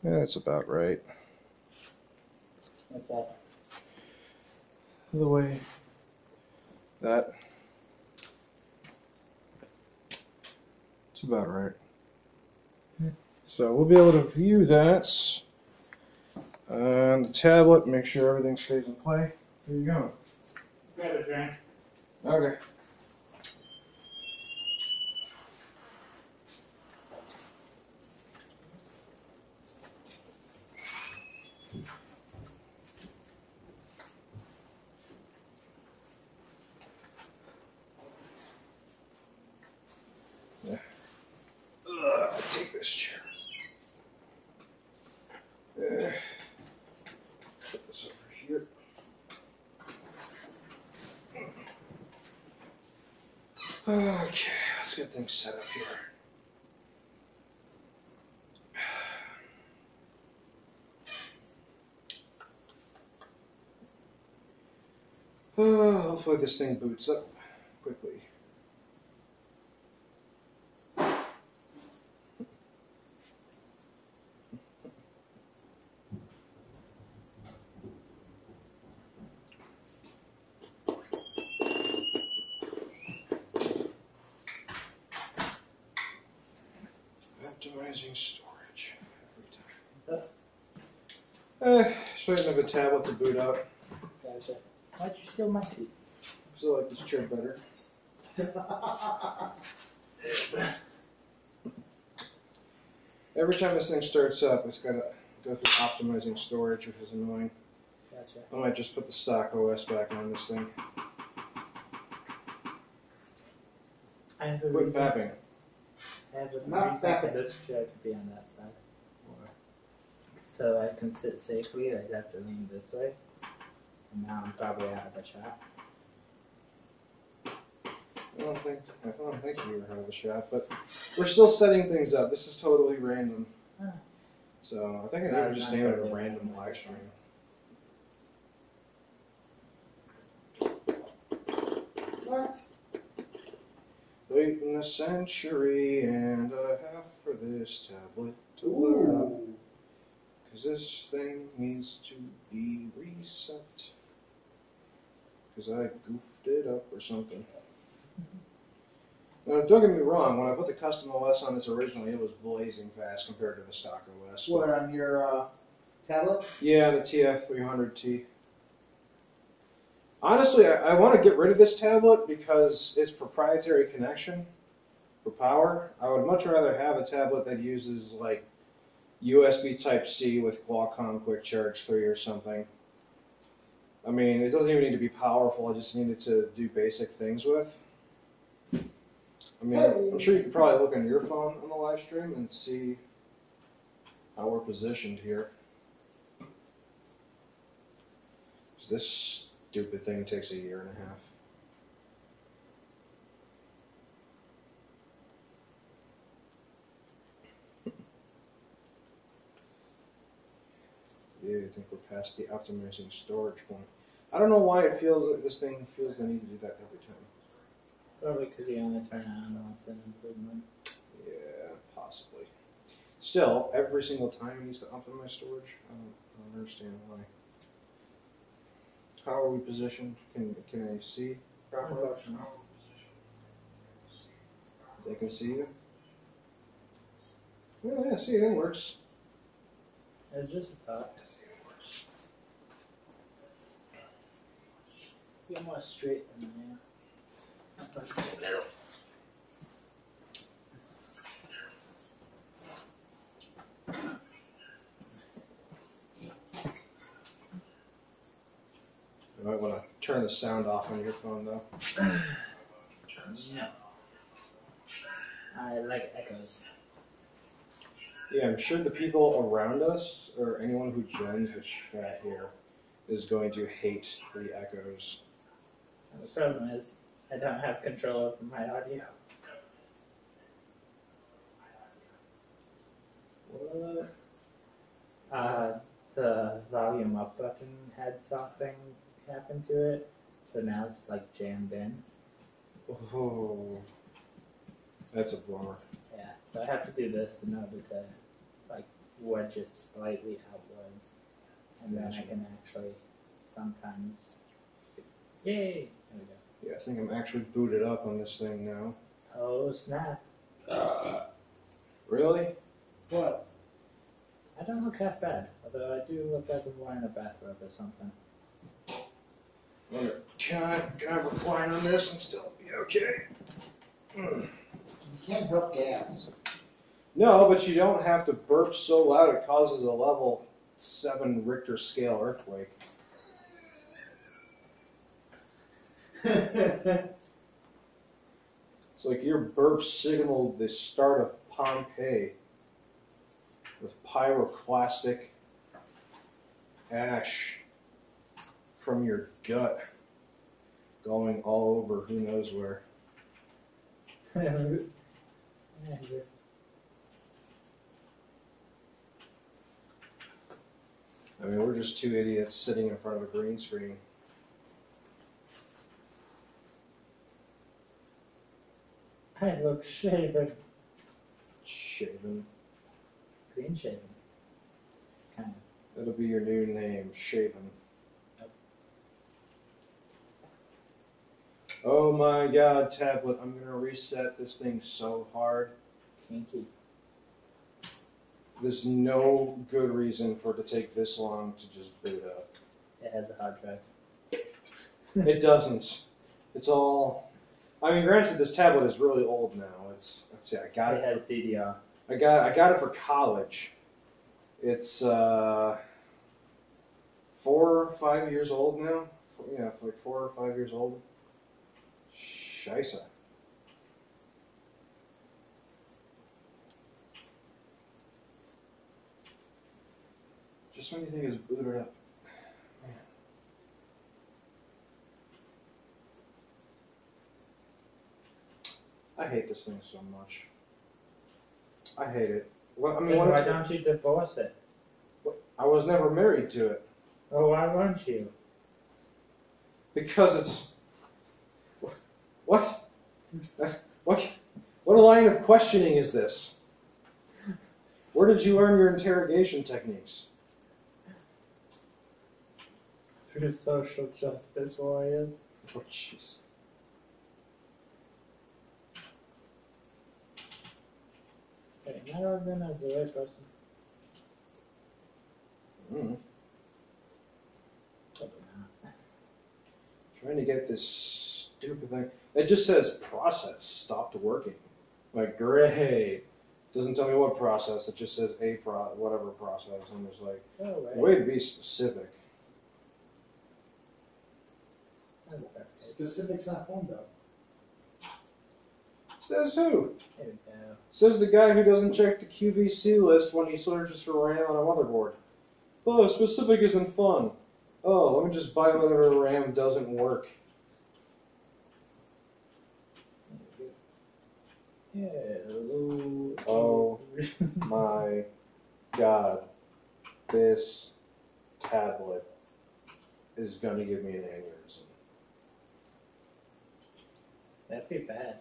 Yeah, that's about right. What's that? The way that. It's about right. So we'll be able to view that on the tablet, make sure everything stays in play. There you go. Grab a drink. Okay. Yeah. Take this chair. Put this over here. Okay, let's get things set up here. Hopefully this thing boots up quickly. Optimizing storage every time. Just waiting for the tablet to boot up. Gotcha. Why'd you steal my seat? I still like this chair better. Every time this thing starts up, it's got to go through optimizing storage, which is annoying. Gotcha. I might just put the stock OS back on this thing. I have a Quit reason. fapping. I have a Not reason for fapping. this chair to be on that side. Why? So I can sit safely. I'd have to lean this way. And now I'm probably out of the shot. I don't think you were out of the shot, but we're still setting things up. This is totally random. Huh. So I think I need That's to just not name it a totally random random. live stream. What? Waiting a century and a half for this tablet to load up. Ooh. Because this thing needs to be reset. Because I goofed it up or something. Now, don't get me wrong, when I put the custom OS on this originally, it was blazing fast compared to the stock OS. What, on your tablet? Yeah, the TF300T. Honestly, I want to get rid of this tablet because its proprietary connection for power. I would much rather have a tablet that uses like USB Type-C with Qualcomm Quick Charge 3 or something. I mean, it doesn't even need to be powerful. I just need it to do basic things with. I mean, I'm sure you could probably look on your phone on the live stream and see how we're positioned here. 'Cause this stupid thing takes a year and a half. Yeah, I think we're past the optimizing storage point. I don't know why it feels like this thing feels the need to do that every time. Probably because you only turn it on once in improvement. Yeah, possibly. Still, every single time it needs to optimize storage. I don't understand why. How are we positioned? Can I see properly? Unfortunately. They can see you? Yeah, see, it works. It's just a thought. Get more straight than I am. You might want to turn the sound off on your phone, though. No. I like echoes. Yeah, I'm sure the people around us, or anyone who joins the chat here, is going to hate the echoes. The problem is, I don't have control over my audio. What? The volume up button had something happen to it, so now it's like jammed in. Oh, that's a bummer. Yeah, so I have to do this in order to like wedge it slightly outwards, and then I Gotcha. can actually sometimes. Yay! There we go. Yeah, I think I'm actually booted up on this thing now. Oh snap! Really? What? I don't look half bad, although I do look like I'm wearing a bathrobe or something. Wonder, can I recline on this and still be okay? You can't help gas. No, but you don't have to burp so loud it causes a level 7 Richter scale earthquake. It's like your burp signaled the start of Pompeii with pyroclastic ash from your gut going all over who knows where. I mean, we're just two idiots sitting in front of a green screen. I look shaven. Shaven. Green shaven. Kind of. That'll be your new name, Shaven. Yep. Oh my god, tablet, I'm gonna reset this thing so hard. Kinky. There's no good reason for it to take this long to just boot up. It has a hard drive. It doesn't. It's all. I mean, granted, this tablet is really old now. Let's see. I got It it. has DDR. I got it for college. It's 4 or 5 years old now. Yeah, it's like 4 or 5 years old. Scheisse. Just when you think it's booted up. Man. I hate this thing so much. I hate it. Well, I mean, Then when why it's, don't you divorce it? I was never married to it Oh, why weren't you? because it's what what line of questioning is this? Where did you learn your interrogation techniques? Through social justice warriors. Oh, jeez. Wait, am I logged in as the right person? Mm. Probably not. Trying to get this stupid thing. It just says process stopped working. Like, great. Doesn't tell me what process. It just says whatever process. I'm just like, Oh, right. way to be specific. That's perfect. Specific's not fun though. Says who? There we go. Says the guy who doesn't check the QVC list when he searches for RAM on a motherboard. Oh, specific isn't fun. Oh, let me just buy whatever RAM doesn't work. Yeah. Oh. My God, this tablet is going to give me an aneurysm. That'd be bad.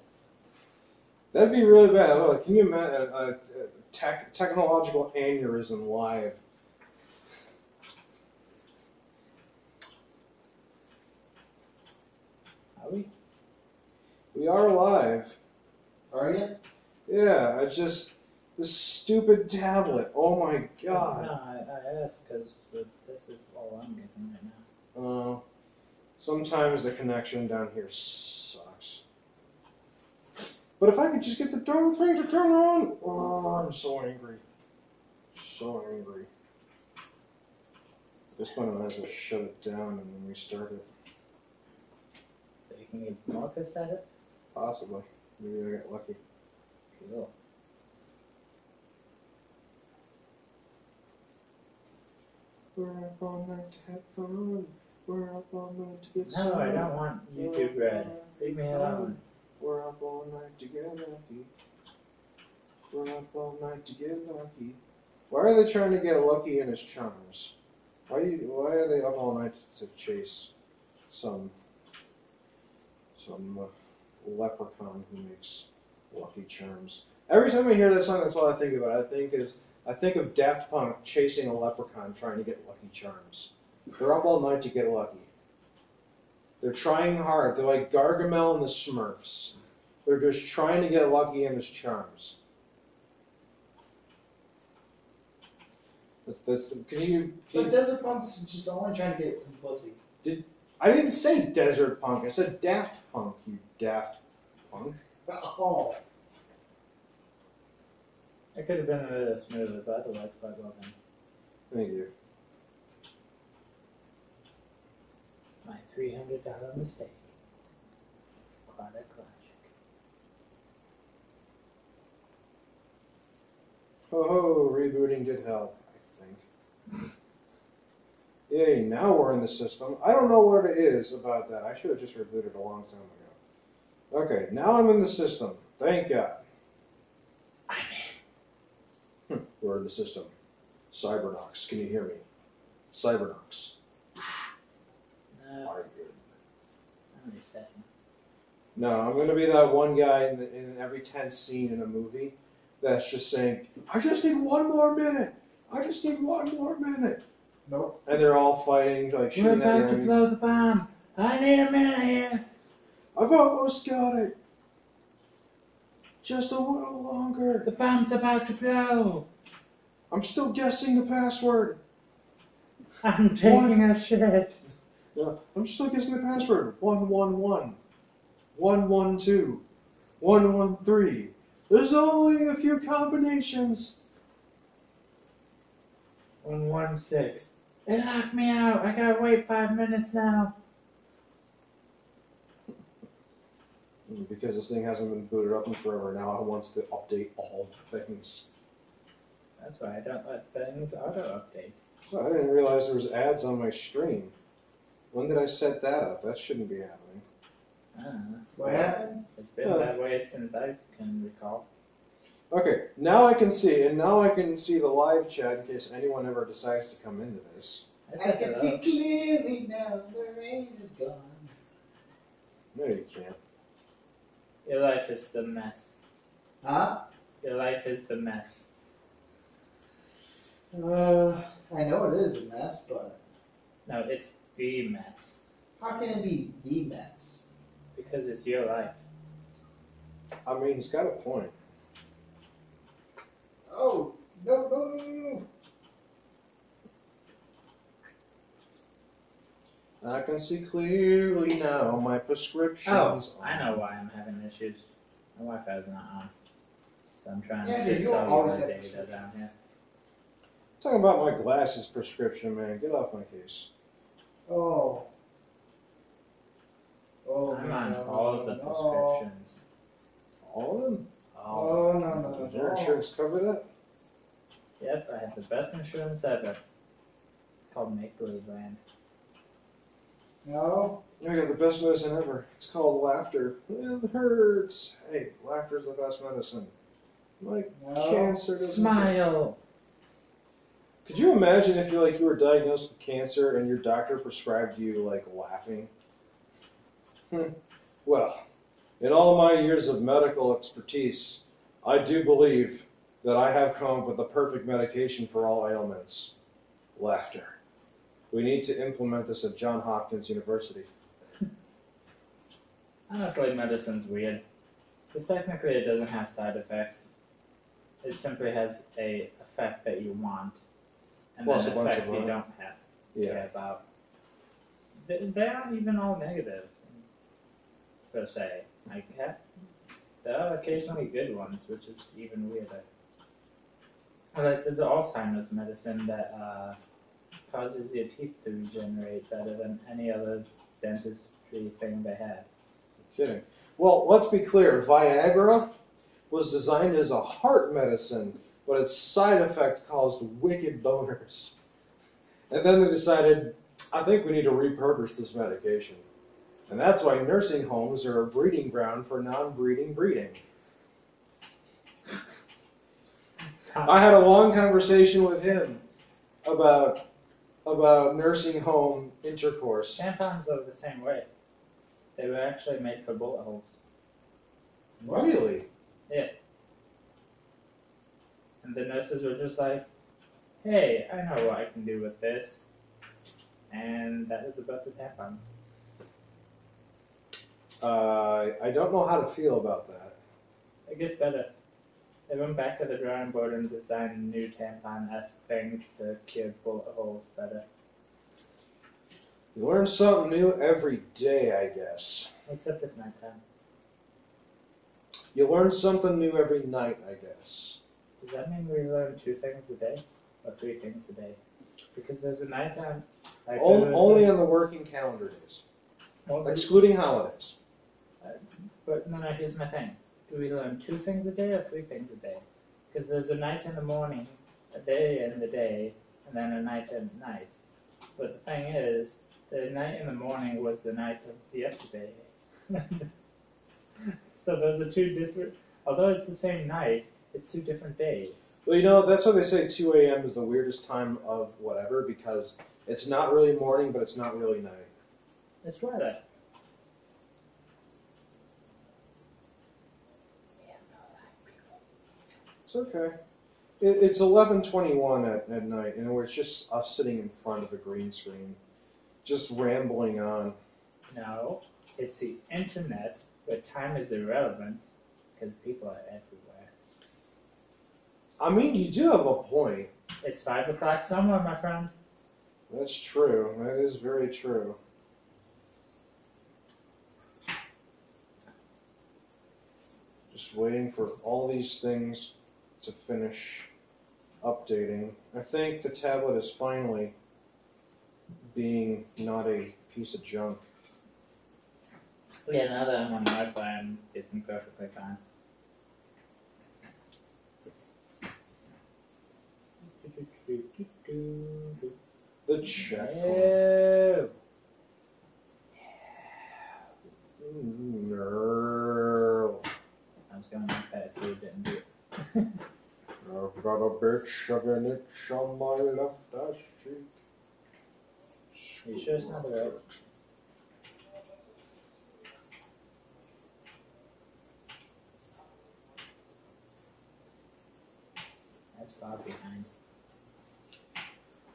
That'd be really bad. Oh, can you imagine a technological aneurysm live? Are we? We are live. Are you? Yeah, I just this stupid tablet. Oh my God. No, I asked because this is all I'm getting right now. Sometimes the connection down here sucks. But if I could just get the darn thing to turn on, oh, I'm so angry. So angry. At this point, I might as well shut it down and then restart it. So you can get more pissed at it? Possibly. Maybe I got lucky. Cool. We're up all night to have fun. We're up all night to get No, some. I don't want YouTube Red. Leave me alone. We're up all night to get lucky. We're up all night to get lucky. Why are they trying to get lucky in his charms? Why are they up all night to chase some leprechaun who makes lucky charms? Every time I hear that song, that's all I think about. I I think of Daft Punk chasing a leprechaun trying to get Lucky Charms. They're up all night to get lucky. They're trying hard. They're like Gargamel and the Smurfs. They're just trying to get lucky in his charms. But Desert Punk's just only trying to get some pussy. I didn't say Desert Punk. I said Daft Punk, you Daft Punk. Oh. It could have been a little smoother, but otherwise quite well done. Thank you. My $300 mistake. Quite a classic. Oh, rebooting did help, I think. Yay, now we're in the system. I don't know what it is about that. I should have just rebooted a long time ago. Okay, now I'm in the system. Thank God. I'm in. We're in the system. Cybernox, can you hear me? Cybernox. No, Are you good? I'm resetting. No, I'm going to be that one guy in every tense scene in a movie that's just saying, I just need one more minute. I just need one more minute. Nope. And they're all fighting, like We're shooting at about the to enemy. blow the bomb. I need a minute here. I've almost got it. Just a little longer. The bomb's about to blow. I'm still guessing the password. I'm taking a shit. No, I'm still guessing the password. 111. 112. 113. There's only a few combinations. 116. It locked me out. I gotta wait 5 minutes now. Because this thing hasn't been booted up in forever, now it wants to update all things. That's why I don't let things auto-update. Oh, I didn't realize there was ads on my stream. When did I set that up? That shouldn't be happening. I don't know. What happened? It's been that way since I can recall. Okay, now I can see, and now I can see the live chat in case anyone ever decides to come into this. I I set can it see up. clearly now. The rain is gone. No, you can't. Your life is the mess. Huh? Your life is the mess. I know it is a mess, but No, it's the mess. how can it be the mess? Because it's your life. I mean, he's got a point. Oh, no. I can see clearly now my prescriptions. Oh, I know why I'm having issues. My Wi-Fi's not on. So I'm trying Yeah, to dude, get you always cellular have data down here. Talking about my glasses prescription, man. Get off my case. Oh. I'm on no, all of the no. prescriptions. All of them? All Oh, no. Does your insurance cover that? Yep, I have the best insurance ever. Called Make Believe Land. No. I got the best medicine ever. It's called laughter. It hurts. Hey, laughter's the best medicine. Like No. cancer doesn't. Smile! Could you imagine if you were diagnosed with cancer and your doctor prescribed you like laughing? Well, in all my years of medical expertise, I do believe that I have come up with the perfect medication for all ailments. Laughter. We need to implement this at Johns Hopkins University. Honestly, medicine's weird. Because technically it doesn't have side effects. It simply has a effect that you want. And Plus then a bunch of effects you money. don't have Yeah. care about. They aren't even all negative, per se. There are occasionally good ones, which is even weirder. Like, there's an Alzheimer's medicine that causes your teeth to regenerate better than any other dentistry thing they have. Kidding. Well, let's be clear. Viagra was designed as a heart medicine, but its side effect caused wicked boners. And then they decided, I think we need to repurpose this medication. And that's why nursing homes are a breeding ground for non-breeding breeding. I had a long conversation with him about nursing home intercourse. Tampons are the same way. They were actually made for bullet holes. What? Really? And the goddesses were just like, hey, I know what I can do with this. And that is about the tampons. I don't know how to feel about that. It gets better. They went back to the drawing board and designed new tampon-esque things to cure bullet holes better. You learn something new every day, I guess. Except it's nighttime. You learn something new every night, I guess. Does that mean we learn 2 things a day? Or 3 things a day? Because there's a nighttime... Like Only on the working calendar days. Excluding holidays. But no, here's my thing. Do we learn 2 things a day or 3 things a day? Because there's a night in the morning, a day in the day, and then a night in the night. But the thing is, the night in the morning was the night of yesterday. So those are 2 different... Although it's the same night, it's 2 different days. Well, you know, that's why they say 2 a.m. is the weirdest time of whatever, because it's not really morning, but it's not really night. Let's try that. It's okay. It's 11:21 at night, and it's just us sitting in front of a green screen, just rambling on. No, it's the internet, where time is irrelevant, because people are everywhere. I mean, you do have a point. It's 5 o'clock somewhere, my friend. That's true. That is very true. Just waiting for all these things to finish updating. I think the tablet is finally being not a piece of junk. Yeah, now that I'm on Wi-Fi, it's been perfectly fine. The checkpoint. No. No. I was going like that if you didn't do it. I've got a bitch of an itch on my left ass cheek. Are you sure it's not the right? That's far behind.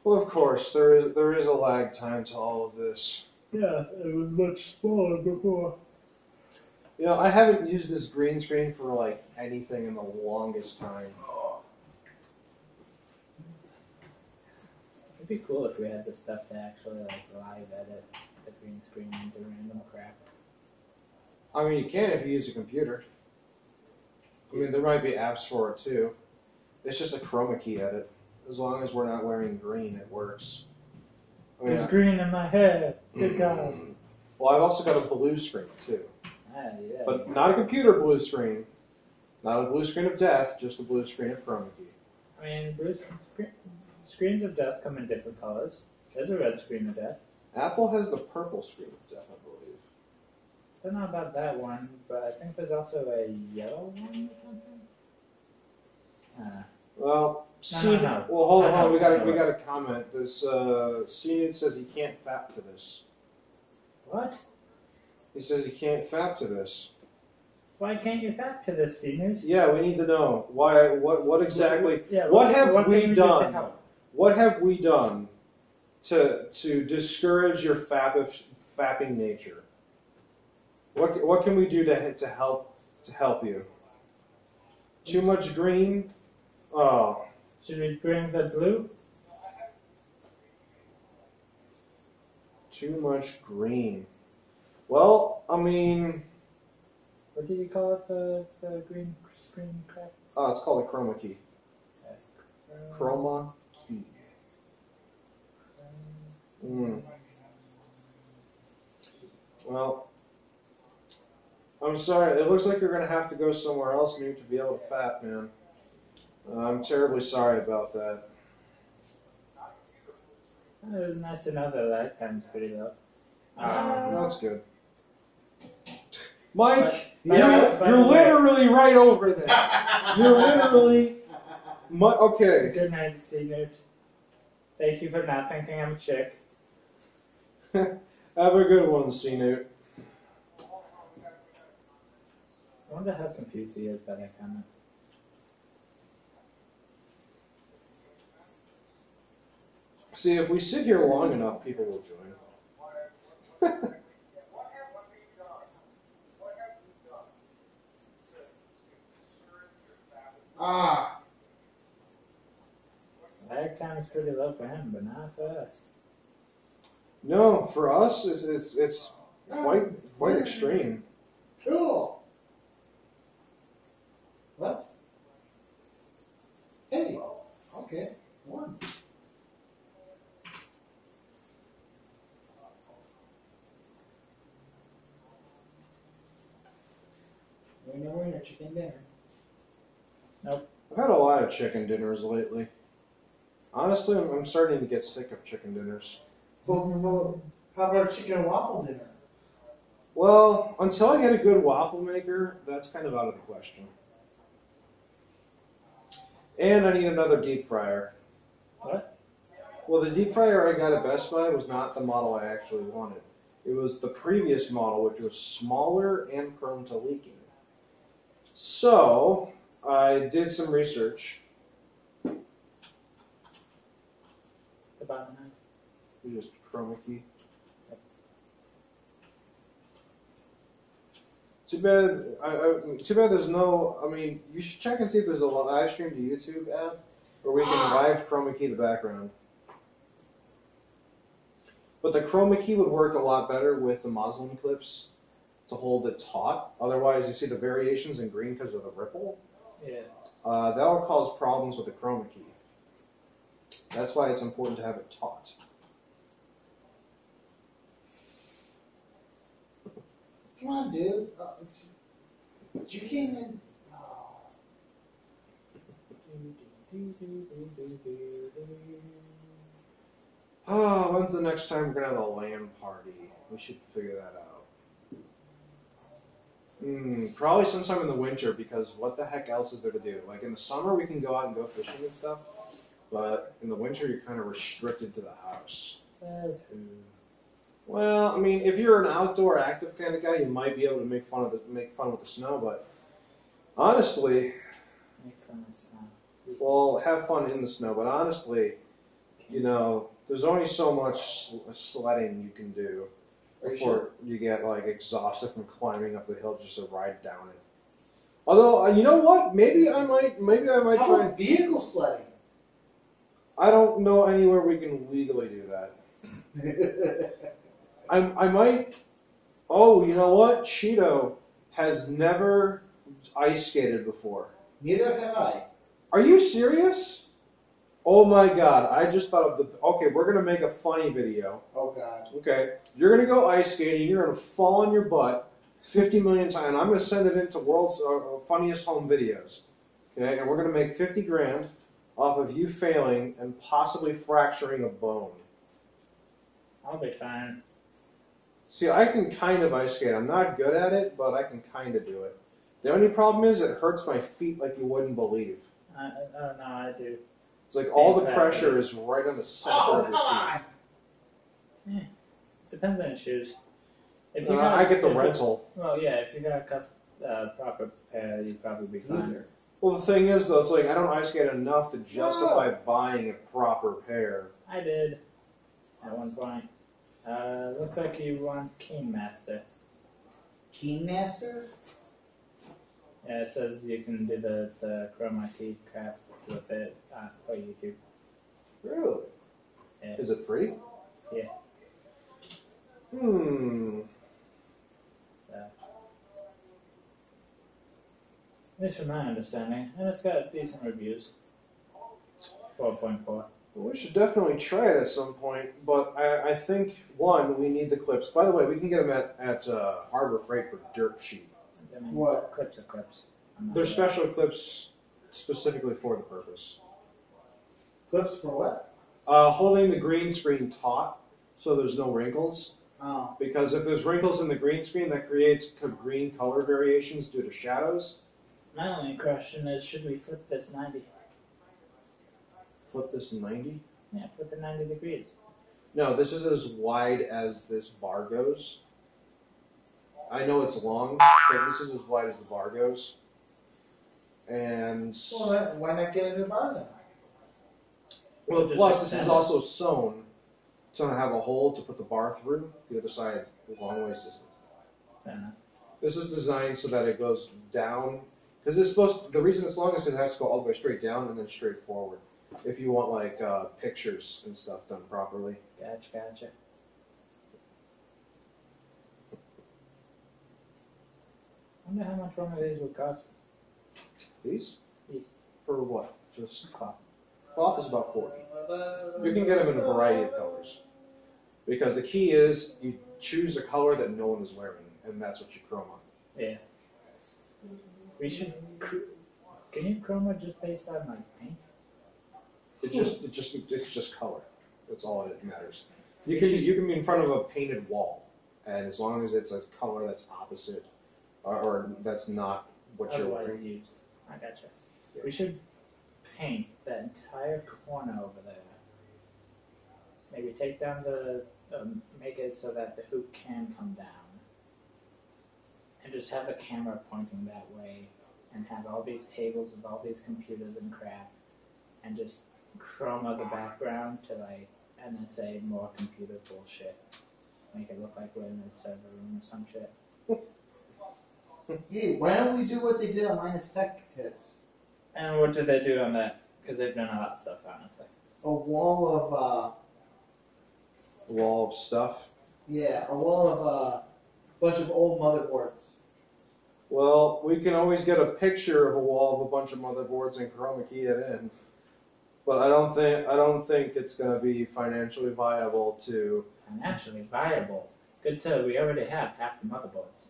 Well, of course, there is a lag time to all of this. Yeah, it was much smaller before. You know, I haven't used this green screen for like anything in the longest time. It'd be cool if we had the stuff to actually like live edit the green screen into random crap. I mean, you can if you use a computer. I mean, there might be apps for it too. It's just a chroma key edit. As long as we're not wearing green, it works. There's green in my head. Good God. Well, I've also got a blue screen too. Ah, yeah. But not a computer blue screen. Not a blue screen of death, just a blue screen of chroma key. I mean, screens of death come in different colors. There's a red screen of death. Apple has the purple screen of death, I believe. I don't know about that one, but I think there's also a yellow one or something. Well, No. Well, hold on. We got No. a comment. This CNUD says he can't fap to this. What? He says he can't fap to this. Why can't you fap to this, Stevens? Yeah, we need to know why. What exactly? Yeah, what have we can do done? to help? What have we done to discourage your fapping nature? What can we do to help you? Too much green? Oh. Should we bring the blue? Too much green. Well, I mean... What did you call it, the green screen crap? Oh, it's called a chroma key. Chroma key. Well, I'm sorry. It looks like you're going to have to go somewhere else new to be able to fap, man. I'm terribly sorry about that. It was nice to know that lifetime's pretty low. That's good. Mike, But- you're literally right over there. You're literally... Okay. Good night, C-Newt. Thank you for not thinking I'm a chick. Have a good one, CNUT. I wonder how confused he is by that comment. See, if we sit here long enough, people will join. Ah, Lag time is pretty low for him, but not for us. No, for us, it's quite extreme. cool. What? Hey, okay, one. Winner, chicken dinner. I've had a lot of chicken dinners lately. Honestly, I'm starting to get sick of chicken dinners. How about a chicken and waffle dinner? Well, until I get a good waffle maker, that's kind of out of the question. And I need another deep fryer. What? Well, the deep fryer I got at Best Buy was not the model I actually wanted. It was the previous model, which was smaller and prone to leaking. So, I did some research. The bottom half? You just chroma key. Too bad. Too bad. There's no. I mean, you should check and see if there's a live stream to YouTube app where we can live chroma key the background. But the chroma key would work a lot better with the Muslim clips to hold it taut. Otherwise, you see the variations in green because of the ripple. Yeah. That will cause problems with the chroma key. That's why it's important to have it taut. Come on, dude. You came in. Oh, when's the next time we're gonna have a LAN party? We should figure that out. Probably sometime in the winter, because what the heck else is there to do? Like in the summer, we can go out and go fishing and stuff, but in the winter, you're kind of restricted to the house. Says who? Well, I mean, if you're an outdoor active kind of guy, you might be able to make fun with the snow, but honestly, Make fun of snow. well, have fun in the snow. But honestly, you know, there's only so much sledding you can do before you get like exhausted from climbing up the hill just to ride down it. Although, you know what? Maybe I might How try. about vehicle sledding? I don't know anywhere we can legally do that. I might. Oh, you know what? Cheeto has never ice skated before. Neither have I. Are you serious? Oh my god! I just thought of the. Okay, we're gonna make a funny video. Oh God. Okay, you're gonna go ice skating. You're gonna fall on your butt 50 million times. And I'm gonna send it into World's Funniest Home Videos. Okay, and we're gonna make 50 grand off of you failing and possibly fracturing a bone. I'll be fine. See, I can kind of ice skate. I'm not good at it, but I can kind of do it. The only problem is it hurts my feet like you wouldn't believe. Oh no, I do. It's like all the pressure is right on the center Oh, of come your feet. on. Depends on your shoes. If I get the if rental. Well, yeah, if you got a proper pair, you'd probably be fine. Well, the thing is, though, it's like I don't ice skate enough to justify buying a proper pair. I did at one point. Looks like you want Keen Master. Keen Master? Yeah, it says you can do the chroma key crap with it for YouTube. Really? Yeah. Is it free? Yeah. At least from my understanding. And it's got decent reviews. 4.4. Well, we should definitely try it at some point, but I think, one, we need the clips. By the way, we can get them at Harbor Freight for dirt cheap. I mean, What? Clips are clips. They're special clips specifically for the purpose. Clips for what? Holding the green screen taut so there's no wrinkles. Oh. Because if there's wrinkles in the green screen, that creates green color variations due to shadows. My only question is, should we flip this 90? Flip this 90? Yeah, flip it 90 degrees. No, this is as wide as this bar goes. I know it's long, but this is as wide as the bar goes. And Well, why not get a new bar then? Well, Just plus this is extend it. also sewn to have a hole to put the bar through. The other side, long ways isn't. Fair enough. This is designed so that it goes down. Because it's supposed. The reason it's long is because it has to go all the way straight down and then straight forward. If you want like pictures and stuff done properly. Gotcha. I wonder how much one of these would cost. These? Yeah. For what? Just Cloth. cloth is about 40. You can get them in a variety of colors. Because the key is you choose a color that no one is wearing, and that's what you chroma. Yeah. We should. Can you chroma just based on like paint? It's just color. That's all it matters. You can be in front of a painted wall, and as long as it's a color that's opposite, or that's not what you're Otherwise wearing. used. I gotcha. We should paint that entire corner over there. Maybe take down the make it so that the hoop can come down, and just have the camera pointing that way, and have all these tables with all these computers and crap, and just chroma the background to like, and then say more computer bullshit. Make it look like we're in a server room or some shit. Hey, why don't we do what they did on Linus Tech Tips? And what did they do on that? Because they've done a lot of stuff, honestly. A wall Wall of stuff. a wall of a bunch of old motherboards. Well, we can always get a picture of a wall of a bunch of motherboards and chroma key it in. But I don't think it's going to be financially viable to. Financially viable. Good sir, we already have half the motherboards.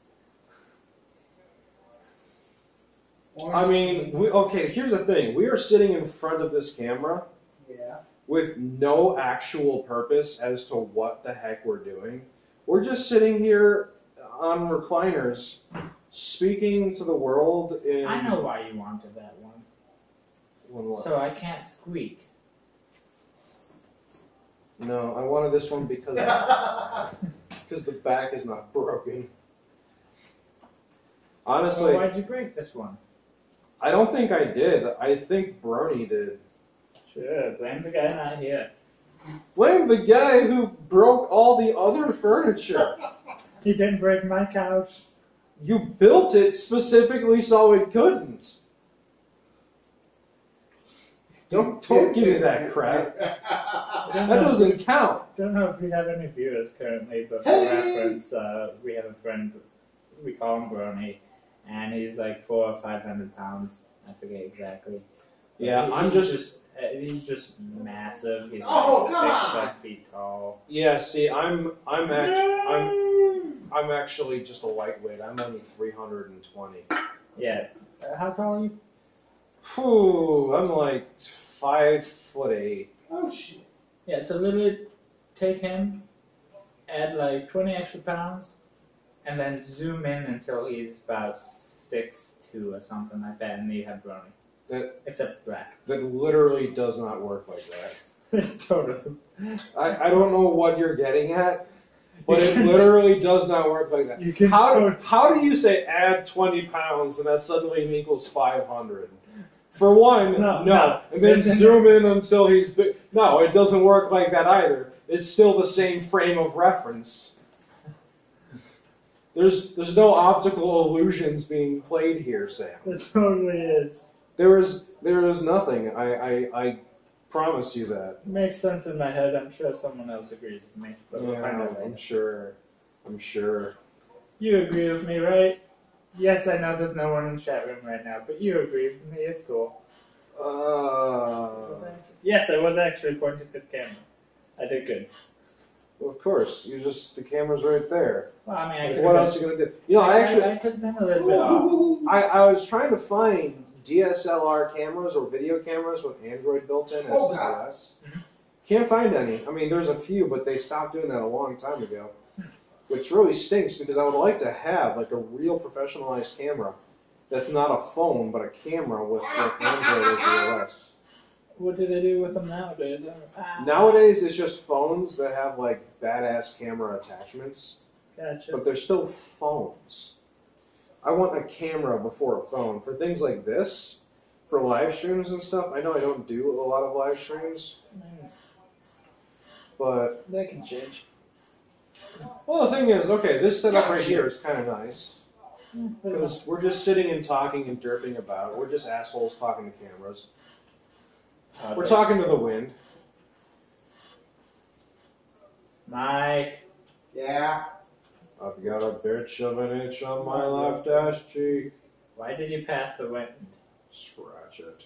I mean, here's the thing. We are sitting in front of this camera Yeah. with no actual purpose as to what the heck we're doing. We're just sitting here on recliners, speaking to the world in. I know why you wanted that one. What? So I can't squeak. No, I wanted this one because the back is not broken. Honestly, So why'd you break this one? I don't think I did. I think Brony did. Sure, blame the guy not here. Blame the guy who broke all the other furniture. He didn't break my couch. You built it specifically so it couldn't. Don't give me that crap. That doesn't count. Don't know if we have any viewers currently, but for Hey! reference, we have a friend, we call him Brony, and he's like 400 or 500 pounds. I forget exactly. Yeah, he's just massive. He's Oh, like come 6+ feet tall. Yeah, see, I'm actually just a lightweight. I'm only 320. Yeah. How tall are you? Phew, I'm like 5'8". Oh shit. Yeah, so literally take him, add like 20 extra pounds, and then zoom in until he's about 6'2" or something like that, and you have Brony. Except black. That literally does not work like that. Totally. I don't know what you're getting at, but it literally does not work like that. You can How do you say add 20 pounds and that suddenly equals 500? For one, no. And then zoom in until he's big. No, it doesn't work like that either. It's still the same frame of reference. There's no optical illusions being played here, Sam. It totally is. There is nothing. I promise you that. It makes sense in my head. I'm sure someone else agrees with me, but we'll find out later. I'm sure. You agree with me, right? Yes, I know there's no one in the chat room right now, but you agree with me. It's cool. Yes, I was actually pointing to the camera. I did good. Well, of course, the camera's right there. Well, I mean, I could What else are you gonna do? You know, I could have been a little bit off. I was trying to find DSLR cameras or video cameras with Android built in as SOS. Can't find any. I mean, there's a few, but they stopped doing that a long time ago. Which really stinks because I would like to have like a real professionalized camera that's not a phone but a camera with Android as OS. What do they do with them nowadays? Nowadays, it's just phones that have like badass camera attachments, Gotcha. but they're still phones. I want a camera before a phone for things like this. for live streams and stuff. I know I don't do a lot of live streams, but That can change. well, the thing is, okay, this setup right here is kind of nice because we're just sitting and talking and derping about. We're just assholes talking to cameras. We're talking to the wind. Mike. Yeah. I've got a bitch of an itch on my left ass cheek. Why did you pass the wind? Scratch it.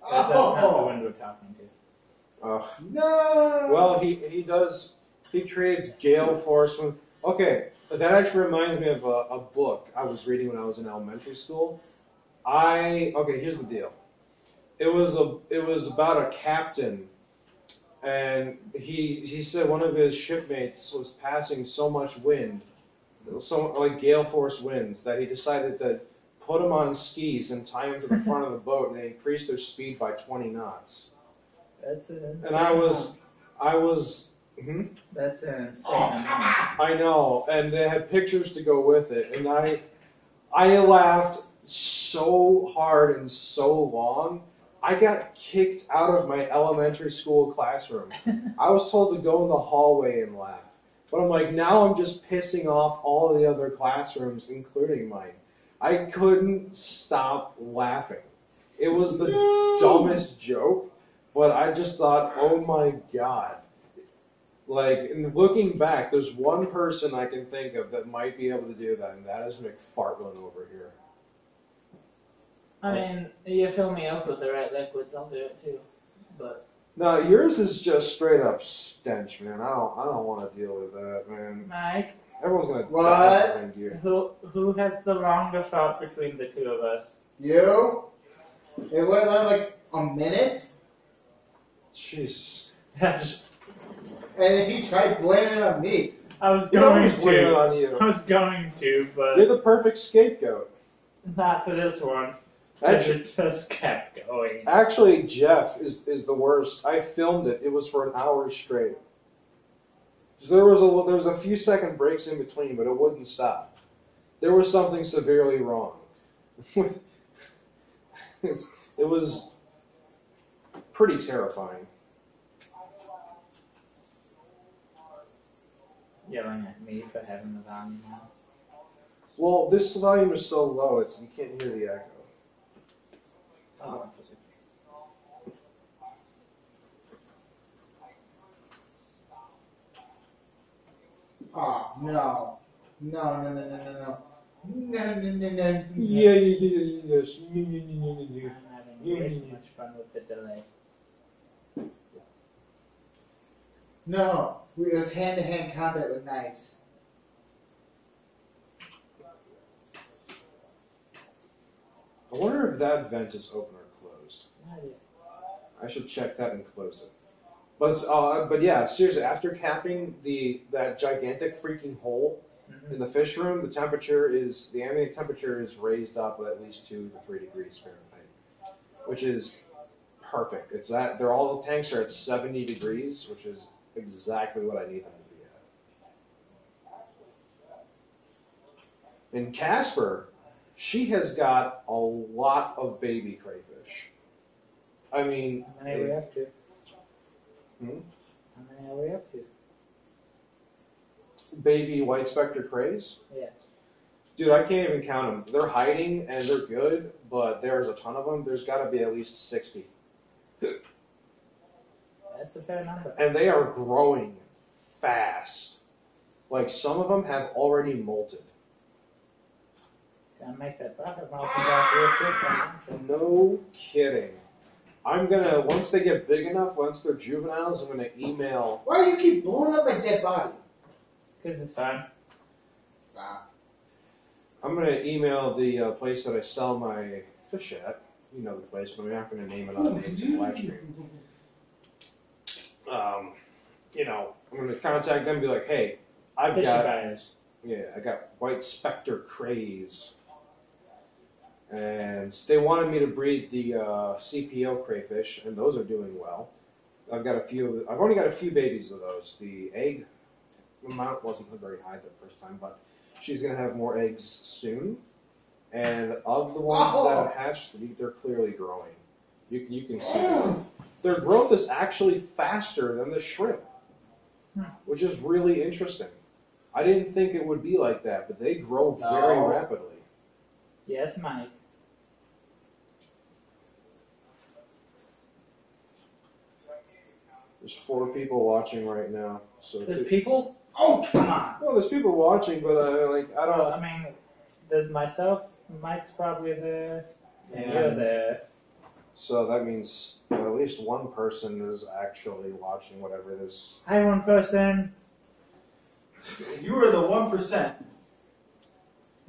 That's not the wind we're talking to. Oh. No. Well, he does. He creates gale force. Okay, that actually reminds me of a book I was reading when I was in elementary school. Okay, here's the deal. It was about a captain, and he said one of his shipmates was passing so much wind, so like gale force winds, that he decided to put him on skis and tie him to the front of the boat, and they increased their speed by 20 knots. That's an insane And I was. That's an insane amount. I know, and they had pictures to go with it, and I laughed so hard and so long. I got kicked out of my elementary school classroom. I was told to go in the hallway and laugh. But I'm like, now I'm just pissing off all the other classrooms, including mine. I couldn't stop laughing. It was the dumbest joke, but I just thought, oh my god. Like, and looking back, there's one person I can think of that might be able to do that, and that is McFartlane over here. I mean, you fill me up with the right liquids, I'll do it too. But No, yours is just straight up stench, man. I don't want to deal with that, man. Mike, Everyone's gonna What? die behind you. who has the longest thought between the two of us? You? It went on like a minute, Jesus. That's- and then he tried blaming it on me. I was You going always blame it to. on you. I was going to, but You're the perfect scapegoat. not for this one. Because Actually, it just kept going. actually, Jeff is the worst. I filmed it. It was for an hour straight. There was a few second breaks in between, but it wouldn't stop. There was something severely wrong. It was pretty terrifying. Yelling at me for having the volume on. Well, this volume is so low, you can't hear the echo. Oh. Oh, no. No, no, no, no, no, no. No, no, no, no. Yes. I'm having way too much fun with the delay. No. It was hand-to-hand combat with knives. I wonder if that vent is open or closed. I should check that and close it. But yeah, seriously, after capping that gigantic freaking hole in the fish room, the ambient temperature is raised up at least 2 to 3 degrees Fahrenheit, which is perfect. All the tanks are at 70 degrees, which is exactly what I need them to be at. And Casper, she has got a lot of baby crayfish. I mean, How many are we up to? Hmm? How many are we up to? Baby white specter crays. Yeah. Dude, I can't even count them. They're hiding and they're good, but there's a ton of them. There's got to be at least 60. That's a fair number. And they are growing fast. Like, some of them have already molted. Gotta make that butter melt back real quick. No kidding. I'm gonna, once they get big enough, once they're juveniles, I'm gonna email. Why do you keep blowing up my dead body? Because it's fun. Stop. I'm gonna email the place that I sell my fish at. You know the place, but we're not gonna name it on names in the live stream. I'm gonna contact them and be like, hey, I got white specter crays. And they wanted me to breed the CPO crayfish, and those are doing well. I've only got a few babies of those. The egg amount wasn't very high the first time, but she's going to have more eggs soon. And of the ones that have hatched, they're clearly growing. You can see them. Their growth is actually faster than the shrimp, which is really interesting. I didn't think it would be like that, but they grow very rapidly. Yes, Mike. There's 4 people watching right now. So There's people? Oh, come on. Well, there's people watching, but I don't. I mean, there's myself. Mike's probably there. And you're there. So that means at least one person is actually watching whatever this. Hi, one person. You are the 1%.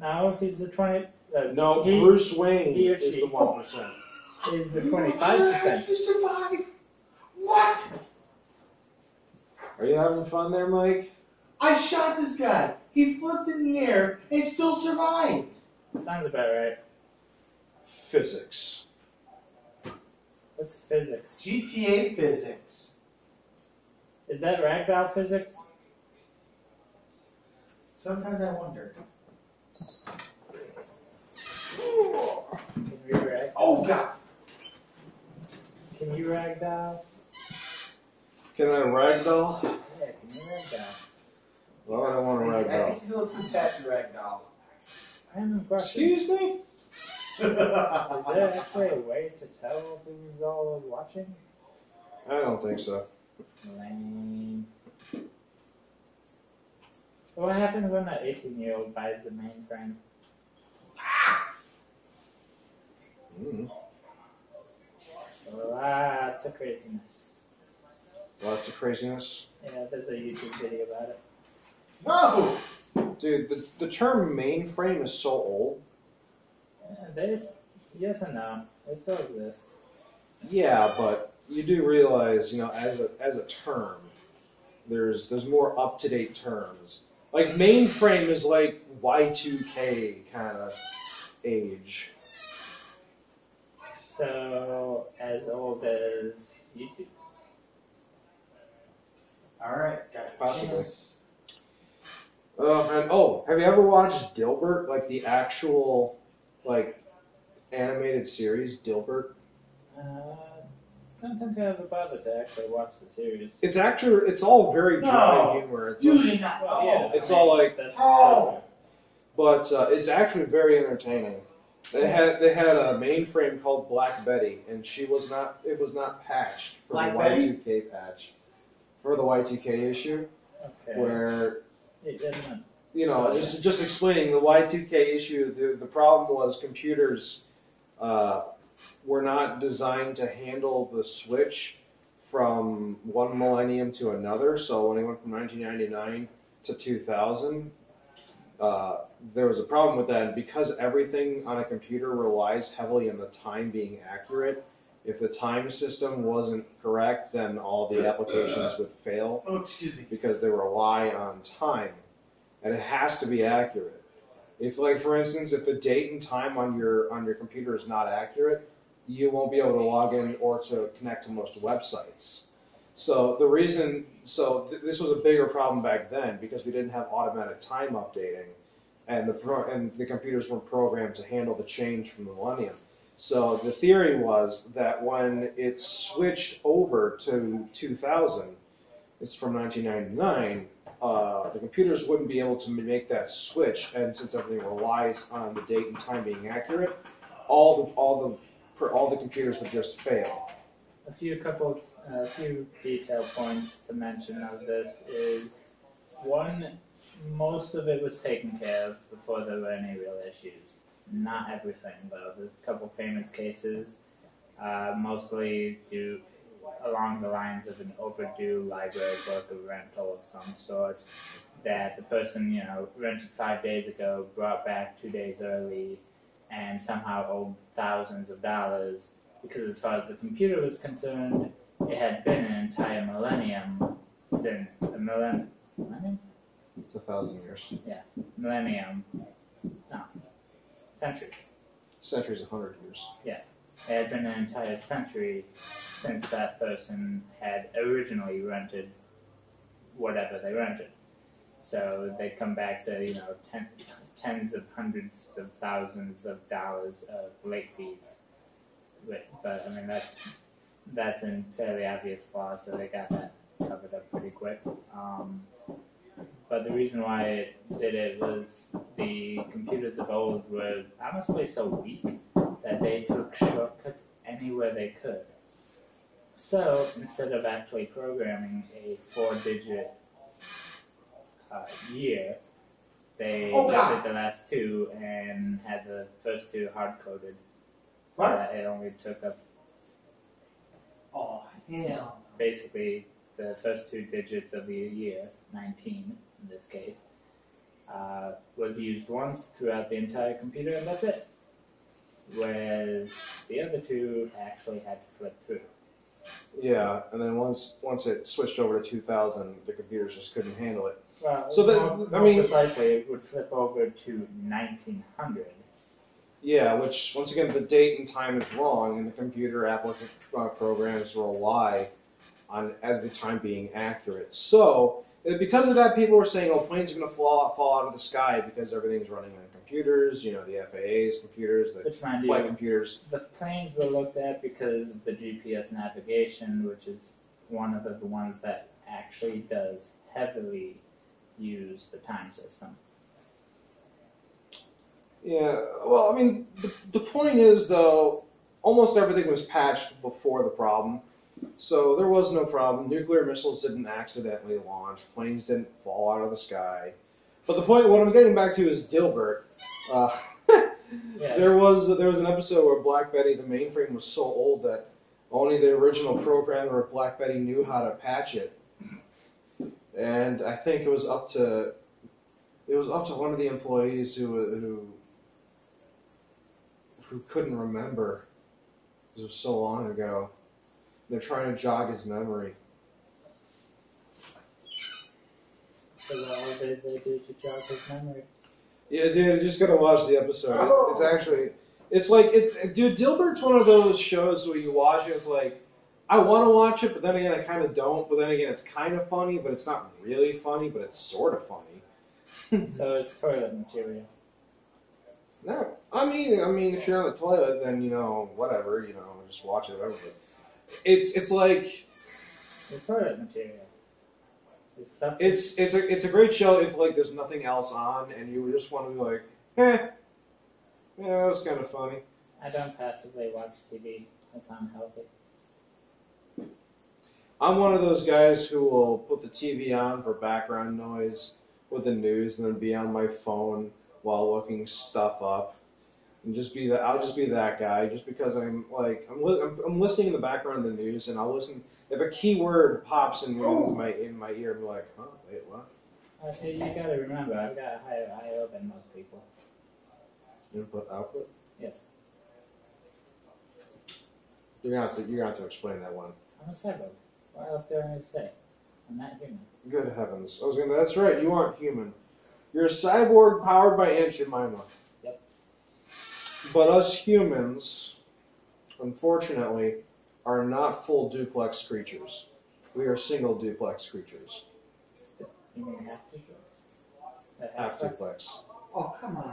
No, he's the 20. No, he, Bruce Wayne he or is she. the 1%. Is the 25%. You survived. What? Are you having fun there, Mike? I shot this guy. He flipped in the air and still survived. Sounds about right. Physics. What's physics? GTA physics. Is that ragdoll physics? Sometimes I wonder. Can you ragdoll? Oh God! Can you ragdoll? Can I ragdoll? Yeah, can you ragdoll? Well, I don't want to I ragdoll. think he's a little too fast to ragdoll. Random question. Excuse me? Is there actually a way to tell who's all watching? I don't think so. Lame. So what happens when an 18-year-old buys the mainframe? Lots of craziness. Lots of craziness. Yeah, there's a YouTube video about it. No! Dude, the term mainframe is so old. Yeah, yes and no. They still exist. Yeah, but you do realize, as a term, there's more up-to-date terms. Like mainframe is like Y2K kind of age. So as old as YouTube. Alright, got it. Possibly. Have you ever watched Dilbert? Like the actual, animated series, Dilbert? I don't think I ever bothered to actually watch the series. It's all very dry humor. It's all like, but it's actually very entertaining. They had a mainframe called Black Betty, and it was not patched for Black the Betty? Y2K patch. For the Y2K issue, Okay. where It didn't. just explaining the Y2K issue. The problem was computers were not designed to handle the switch from one millennium to another. So when it went from 1999 to 2000, there was a problem with that. And because everything on a computer relies heavily on the time being accurate, if the time system wasn't correct, then all the applications would fail. Oh, excuse me. Because they rely on time, and it has to be accurate. If, for instance, if the date and time on your computer is not accurate, you won't be able to log in or to connect to most websites. So this was a bigger problem back then because we didn't have automatic time updating, and the computers weren't programmed to handle the change from the millennium. So the theory was that when it switched over to 2000, it's from 1999. The computers wouldn't be able to make that switch, and since everything relies on the date and time being accurate, all the computers would just fail. A few detail points to mention of this is one, most of it was taken care of before there were any real issues. Not everything though. There's a couple famous cases, mostly due along the lines of an overdue library book or rental of some sort that the person, rented 5 days ago, brought back 2 days early, and somehow owed thousands of dollars because as far as the computer was concerned, it had been an entire millennium since a millennium? It's 1,000 years. Yeah, millennium. No, century. Century's 100 years. Yeah, it had been an entire century since that person had originally rented tens of hundreds of thousands of dollars of late fees. But I mean that's in fairly obvious flaw, so they got that covered up pretty quick. But the reason why it did it was the computers of old were honestly so weak that they took shortcuts anywhere they could. So instead of actually programming a 4-digit year, they just did the last two and had the first two hard-coded. So that it only took up basically the first 2 digits of the year, 19 in this case, was used once throughout the entire computer, and that's it. Whereas the other two actually had to flip through. Yeah, and then once it switched over to 2000, the computers just couldn't handle it. Well, so more precisely, it would flip over to 1900. Yeah, which once again the date and time is wrong, and the computer programs rely on at the time being accurate. So because of that, people were saying, "Oh, planes are going to fall out of the sky because everything's running on computers." You know, the FAA's computers, the flight computers. The planes were looked at because of the GPS navigation, which is one of the ones that actually does heavily use the time system. Yeah, well, I mean, the point is, though, almost everything was patched before the problem, so there was no problem. Nuclear missiles didn't accidentally launch. Planes didn't fall out of the sky. But the point, what I'm getting back to is Dilbert. There was an episode where Black Betty, the mainframe, was so old that only the original programmer of Black Betty knew how to patch it. And I think it was up to one of the employees who couldn't remember. It was so long ago. They're trying to jog his memory. So what did they do to jog his memory? Yeah, dude, you just gotta watch the episode. Dude, Dilbert's one of those shows where you watch it, it's like, I want to watch it, but then again, I kind of don't. But then again, it's kind of funny, but it's not really funny, but it's sort of funny. So it's toilet material. No, I mean, if you're on the toilet, then whatever, just watch it. Whatever. But it's like it's toilet material. It's a great show if like there's nothing else on and you just want to be like, yeah, that's kind of funny. I don't passively watch TV. That's unhealthy. I'm one of those guys who will put the TV on for background noise with the news and then be on my phone while looking stuff up, and just be that. I'll just be that guy, just because I'm listening in the background of the news, and I'll listen if a keyword pops in my ear. I'm like, huh, wait, what? You gotta remember, I've got a higher I/O than most people. Input output. Yes. You're gonna have to explain that one. I'm a cyborg. What else do I need to say? I'm not human. Good heavens! That's right. You aren't human. You're a cyborg powered by Aunt Jemima. Yep. But us humans, unfortunately, are not full duplex creatures. We are single duplex creatures. You mean half duplex? Half duplex. Oh, come on.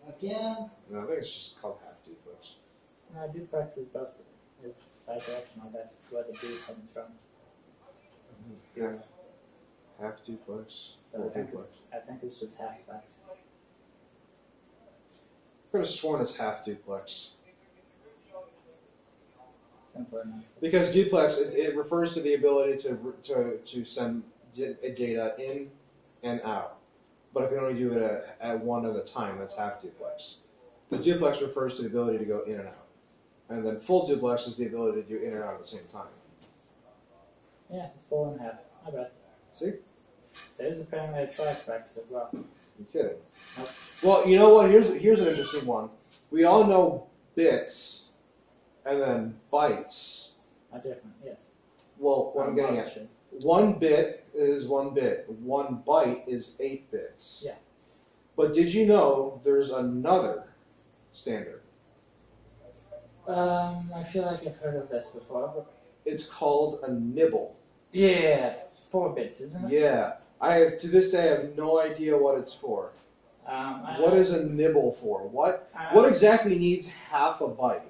Again? No, I think it's just called half duplex. No, duplex is both. It's bidirectional. That's where the D comes from. Yeah. Half duplex. So I think it's just half duplex. I could have sworn it's half duplex. Simple enough. Because duplex, it refers to the ability to send data in and out. But if you only do it at one at a time, that's half duplex. The duplex refers to the ability to go in and out. And then full duplex is the ability to do in and out at the same time. Yeah, it's full and half. I bet. See? There's apparently a triplex as well. You're kidding. Nope. Well, you know what? Here's an interesting one. We all know bits and then bytes. Are different, yes. Well, what I'm getting at, 1 bit is 1 bit. 1 byte is 8 bits. Yeah. But did you know there's another standard? I feel like I've heard of this before. But It's called a nibble. yeah, 4 bits, isn't it? Yeah. To this day, I have no idea what it's for. What is a nibble for? What exactly needs half a byte?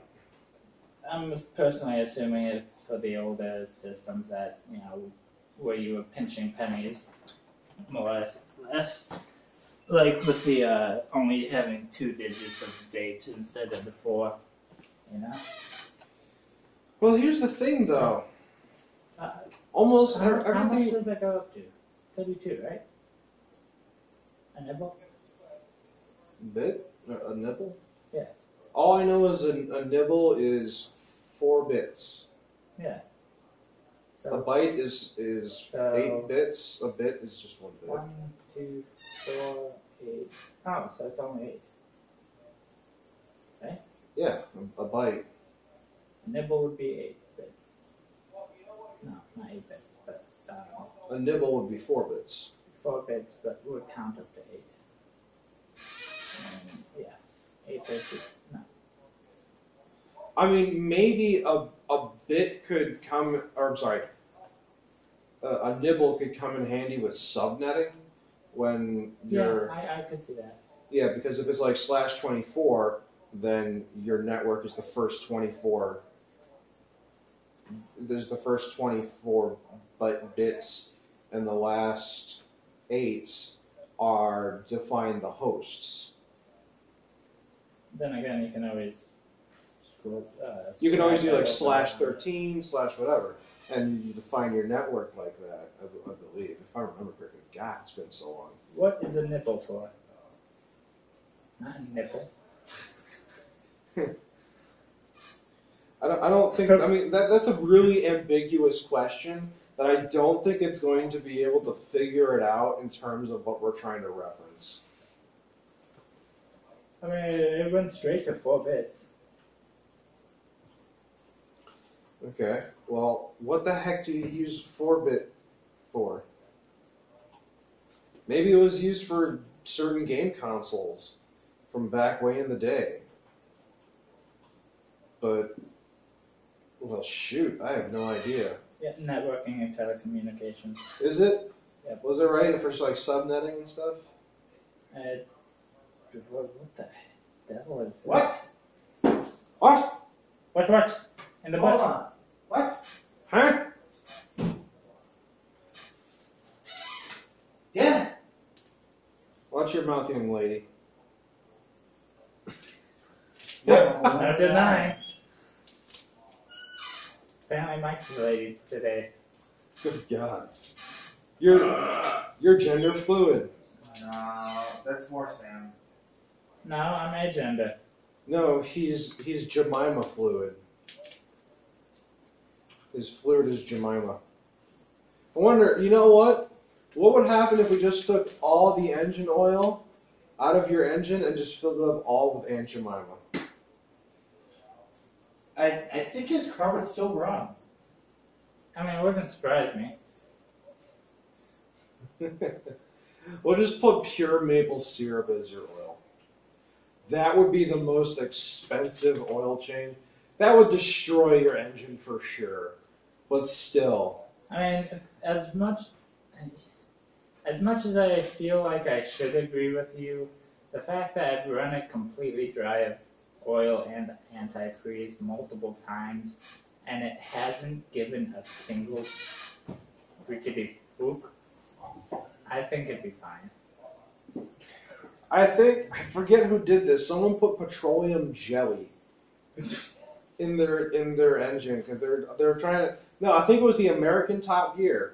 I'm personally assuming it's for the older systems that, where you were pinching pennies, more or less. Like with the only having 2 digits of date instead of the 4, Well, here's the thing, though. Almost How much everything. does that go up to? 32, right? A nibble? Bit? A nibble? Yeah. All I know is a nibble is 4 bits. Yeah. A So byte is 8 bits. A bit is just 1 bit. 1, 2, 4, 8. Oh, so it's only 8. Right? Yeah, a byte. A nibble would be 8 bits. No, not 8 bits, but A nibble would be 4 bits. 4 bits, but would count up to 8. And, yeah, 8 bits is no. I mean, maybe a bit could come, or I'm sorry, a nibble could come in handy with subnetting when you're. Yeah, I could see that. Yeah, because if it's like /24, then your network is the first 24. There's the first 24 bits, and the last 8 are define the hosts. Then again, you can always. You can always do like /13 / whatever, and you define your network like that. I believe, if I remember correctly. God, it's been so long. What is a nibble for? Not a nipple. I don't think. I mean, that's a really ambiguous question that I don't think it's going to be able to figure it out in terms of what we're trying to reference. I mean, it went straight to 4 bits. Okay. Well, what the heck do you use 4-bit for? Maybe it was used for certain game consoles from back way in the day. But, well, shoot, I have no idea. Yeah, networking and telecommunications. Is it? Yep. Was it right for like subnetting and stuff? What the devil is this? What? What? What? In the Hold butt? on. What? Huh? Damn it. Watch your mouth, young lady. No denying. Apparently Mike's the lady today. Good God. You're gender fluid. No, that's more Sam. No, I'm agender. No, he's Jemima fluid. His fluid is Jemima. I wonder, you know what? What would happen if we just took all the engine oil out of your engine and just filled it up all with Aunt Jemima? I think his car would still run. I mean, it wouldn't surprise me. We'll just put pure maple syrup as your oil. That would be the most expensive oil change. That would destroy your engine for sure. But still. I mean, as much as I feel like I should agree with you, the fact that I've run it completely dry of oil and antifreeze multiple times, and it hasn't given a single freaking fluke, I think it'd be fine. I forget who did this. Someone put petroleum jelly in their engine because they're trying to. No, I think it was the American Top Gear.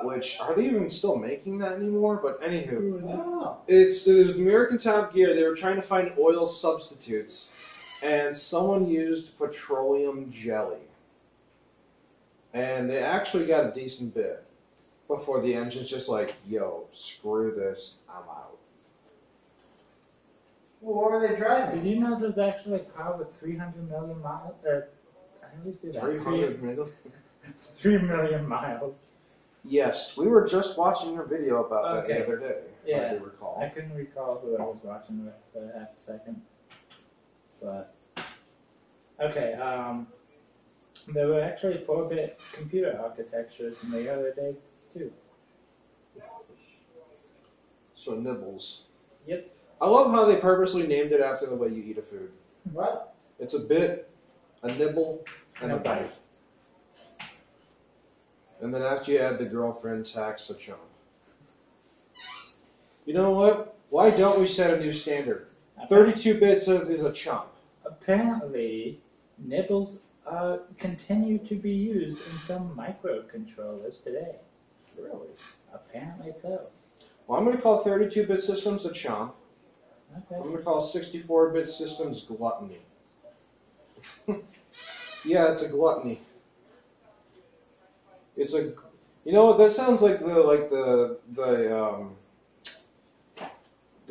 Which are they even still making that anymore? But anywho, Oh. it was the American Top Gear. They were trying to find oil substitutes, and someone used petroleum jelly, and they actually got a decent bit before the engine's just like, "Yo, screw this, I'm out." Well, what were they driving? Did you know there's actually a car with 300 million miles? I always do that. 300 million. 3 million miles. Yes, we were just watching a video about that Okay. the other day. Yeah. If I do recall. I couldn't recall who I was watching with for half a second. But, okay, there were actually 4-bit computer architectures in the other days, too. So nibbles. Yep. I love how they purposely named it after the way you eat a food. What? It's a bit, a nibble, and a bite. And then after you add the girlfriend tax, a chomp. You know what? Why don't we set a new standard? 32 bits is a chomp. Apparently, nibbles continue to be used in some microcontrollers today. Really? Apparently so. Well, I'm going to call 32-bit systems a chomp. Okay. I'm going to call 64-bit systems gluttony. Yeah, it's a gluttony. It's a, you know what? That sounds like the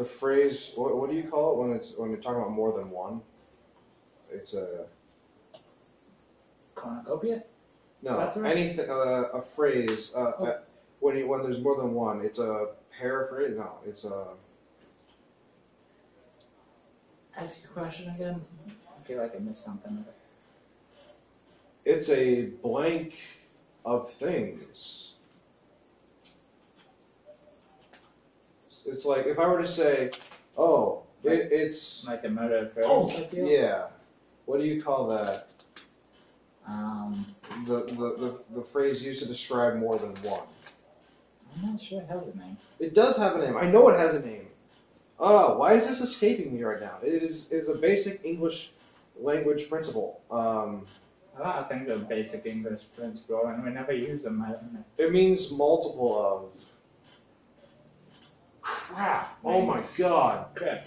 phrase. What do you call it when you're talking about more than one? It's a Cornucopia? no That's right. anything a phrase when there's more than one. It's a paraphrase. No, it's a. Ask your question again. I feel like I missed something. It's a blank of things. It's like if I were to say, "Oh, it's Like a motor Oh, deal? yeah." What do you call that? I'm The phrase used to describe more than one. not sure it has a name. It does have a name. I know it has a name. Oh, why is this escaping me right now? It is a basic English language principle. A lot of things are basic English principle, and we never use them. It means multiple of. Crap! Oh my god! Crap.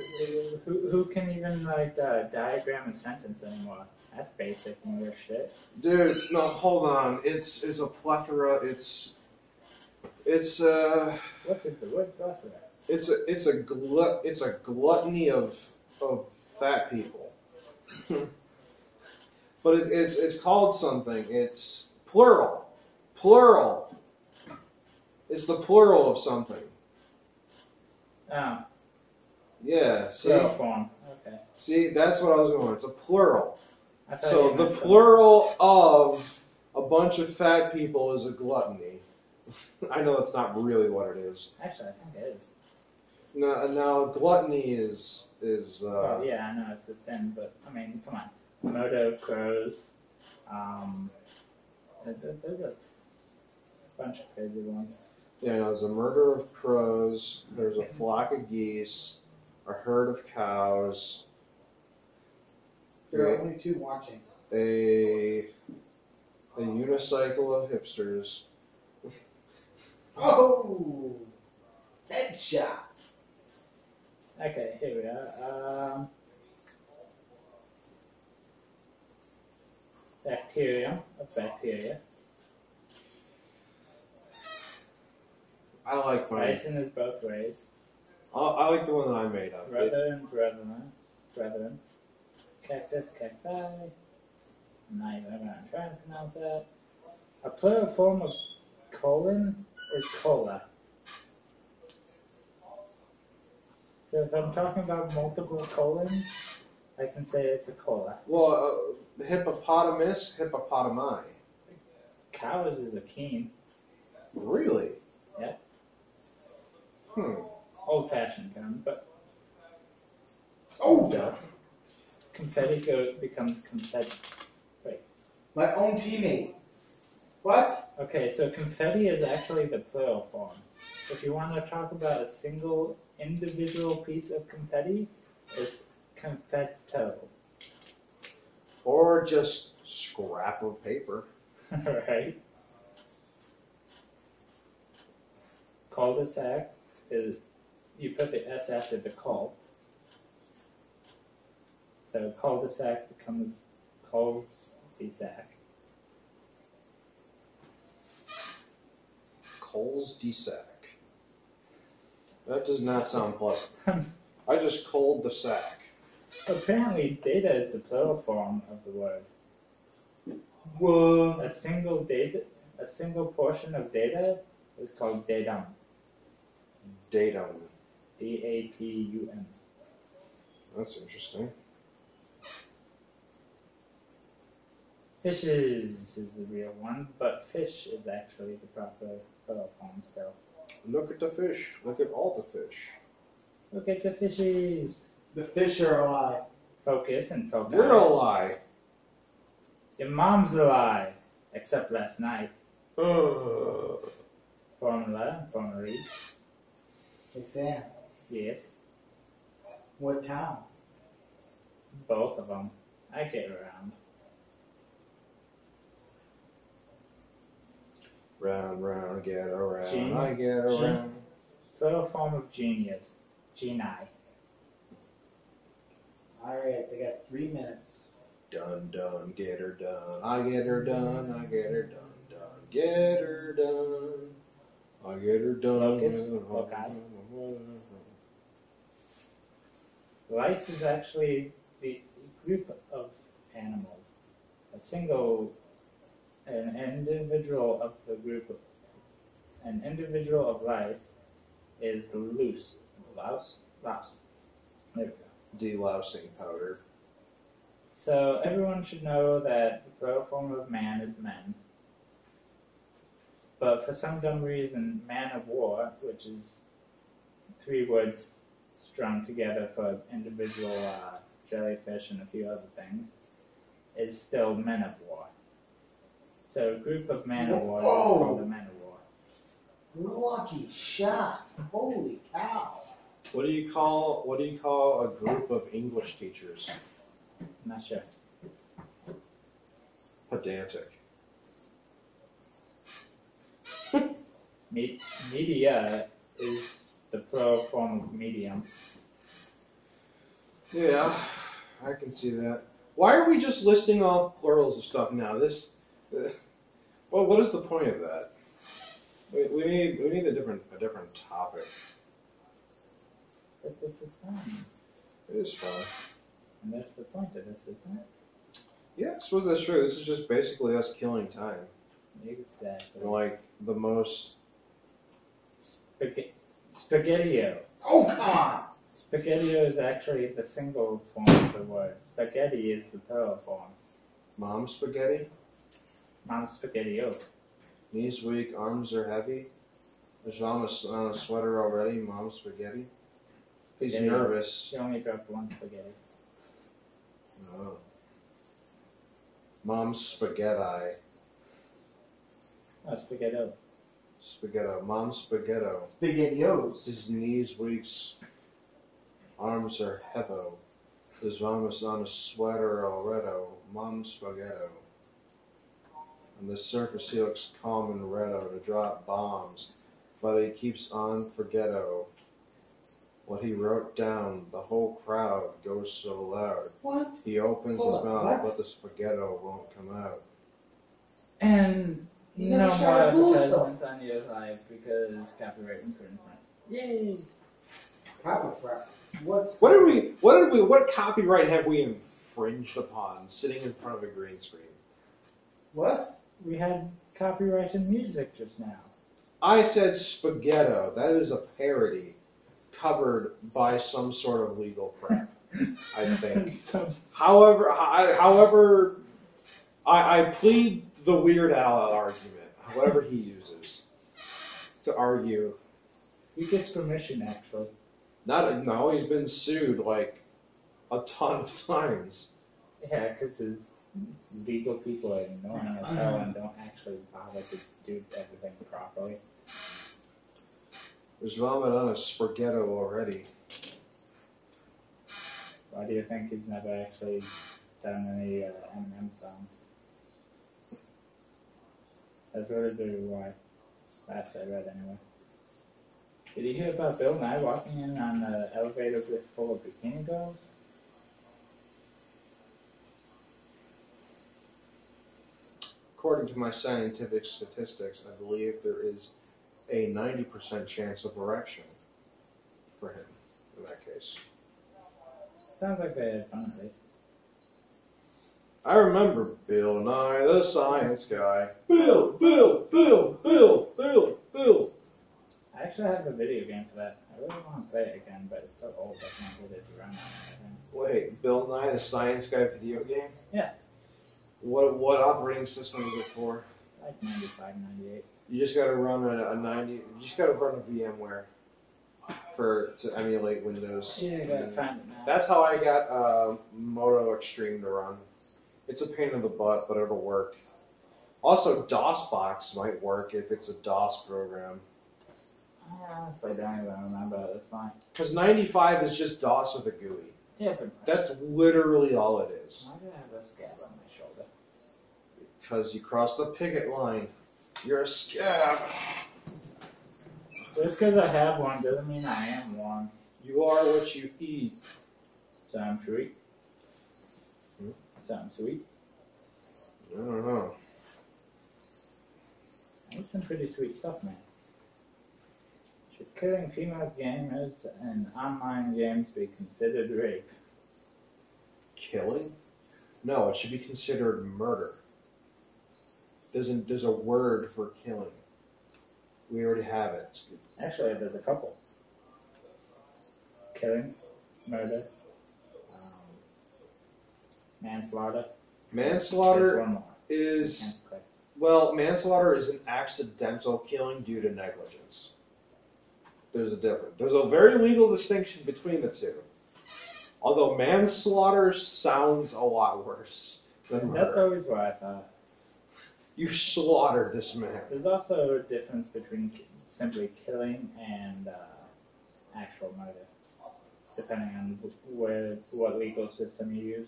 Who can even diagram a sentence anymore? That's basic English shit. Dude, no, hold on. It's a plethora. It's What is the word plethora? it's a gluttony of fat people. But it's called something. It's plural. Plural. It's the plural of something. Oh, Yeah. See. plural form. Okay. See, that's what I was going. It's a plural. I thought So you the meant plural of a bunch of fat people is a gluttony. I know that's not really what it is. Actually, I think it is. Now gluttony is Well, yeah, I know it's a sin, but I mean, come on. Moto crows. There's a bunch of crazy ones. there's a murder of crows. There's a flock of geese, a herd of cows, There are only two watching. a unicycle of hipsters. Oh! Headshot! Okay, here we are. Bacteria of bacteria. I like my. Bison is both ways. I like the one that I made up. Brethren. Cactus, cacti. I'm not even going to try to pronounce that. A plural form of colon is cola. So if I'm talking about multiple colons, I can say it's a cola. Well, hippopotamus, hippopotami. Cows is a keen. Really? Yeah. Old-fashioned term, but Oh, God. confetti becomes confetti. My own teammate. What? Okay, so confetti is actually the plural form. If you want to talk about a single individual piece of confetti, it's confetto. Or just scrap of paper. Right? Cul-de-sac is, you put the S after the cul. So cul-de-sac becomes Coles-de-sac. Coles de sac. That does not sound pleasant. I just cold the sack. Apparently data is the plural form of the word. What? A single portion of data is called datum. Datum. D-A-T-U-M. That's interesting. Fishes is the real one, but fish is actually the proper plural form still. Look at the fish. Look at all the fish. Look at the fishies. The fish are alive. Focus and focus. You're a lie. Your mom's alive. Except last night. Uh, Formula, formally. Hey Sam, Yes. what town? Both of them. I get around. round, round, get around. Gene- I get Gene- around. Plural form of genius. Geni. Alright, they got 3 minutes. Done, done, get her done. I get her done. I get her done. Done, get her done. I get her done. Locust, loci. Lice is actually the group of animals. An individual of the group, an individual of lice is the louse. Louse? There we go. Delousing powder. So everyone should know that the plural form of man is men. But for some dumb reason, man of war, which is 3 words strung together for individual jellyfish and a few other things, is still men of war. So a group of man of war is called a man of war. Lucky shot. Holy cow. What do you call a group of English teachers? I'm not sure. Pedantic. Media is the plural form of medium. Yeah, I can see that. Why are we just listing off plurals of stuff now? Well, what is the point of that? We need a different topic. But this is fun. It is fun. And that's the point of this, isn't it? Yeah, I suppose that's true. This is just basically us killing time. Exactly. Like the most. Spaghettio. Oh, come on. Spaghettio is actually the single form of the word. Spaghetti is the plural form. Mom spaghetti. Mom spaghettio. Knees weak, arms are heavy. There's on a sweater already. Mom spaghetti. He's Spaghetti. nervous. She only dropped 1 spaghetti. Oh. Mom's spaghetti. Oh, spaghetto. Spaghetto. Mom's spaghetto. SpaghettiOs. His knees weak, arms are heavy. His mom is on a sweater already. Mom's spaghetto. On the surface he looks calm and ready to drop bombs, but he keeps on forgetto. What he wrote down, the whole crowd goes so loud. What? He opens Hold his on, mouth, what? but the spaghetto won't come out. And You no never more shot a bullet, advertisements on your live because copyright infringement. Yay! Copyright. What's What copyright have we infringed upon sitting in front of a green screen? What? We had copyrighted music just now. I said spaghetto. That is a parody covered by some sort of legal crap, I think. So, However, I plead the Weird Al argument, whatever he uses, to argue. he gets permission, actually. No, he's been sued like a ton of times. Yeah, because his legal people are annoying as hell and don't actually bother to do everything properly. There's vomit on a spaghetto already. Why do you think he's never actually done any Eminem songs? That's literally why. Last I read, anyway. Did you hear about Bill Nye walking in on an elevator full of bikini girls? According to my scientific statistics, I believe there is a 90% chance of erection for him in that case. Sounds like they had fun at least. I remember Bill Nye, the science guy. Bill, Bill, Bill, Bill, Bill, Bill. I actually have a video game for that. I really want to play it again, but it's so old I can't get it to run on anything. Wait, Bill Nye, the science guy video game? Yeah. What operating system is it for? Like 95, 98. You just gotta run a 90. You just gotta run a VMware to emulate Windows. Yeah, I gotta find it now. That's how I got Moto Extreme to run. It's a pain in the butt, but it'll work. Also, DOSBox might work if it's a DOS program. I honestly don't even remember. That's fine. Because 95 is just DOS with a GUI. Yeah, but That's literally all it is. why do I have a scab on my shoulder? Because you crossed the picket line. You're a scab. Just because I have one doesn't mean I am one. You are what you eat. Sound sweet? Sound sweet? I don't know. That's some pretty sweet stuff, man. Should killing female gamers in online games be considered rape? Killing? No, it should be considered murder. There's a word for killing. We already have it. Actually, there's a couple. Killing, murder, manslaughter. There's Manslaughter one more. is, Can't click. well, manslaughter is an accidental killing due to negligence. There's a difference. There's a very legal distinction between the two. Although manslaughter sounds a lot worse than That's murder. always what I thought. You slaughtered this man. There's also a difference between simply killing and actual murder, depending on what legal system you use.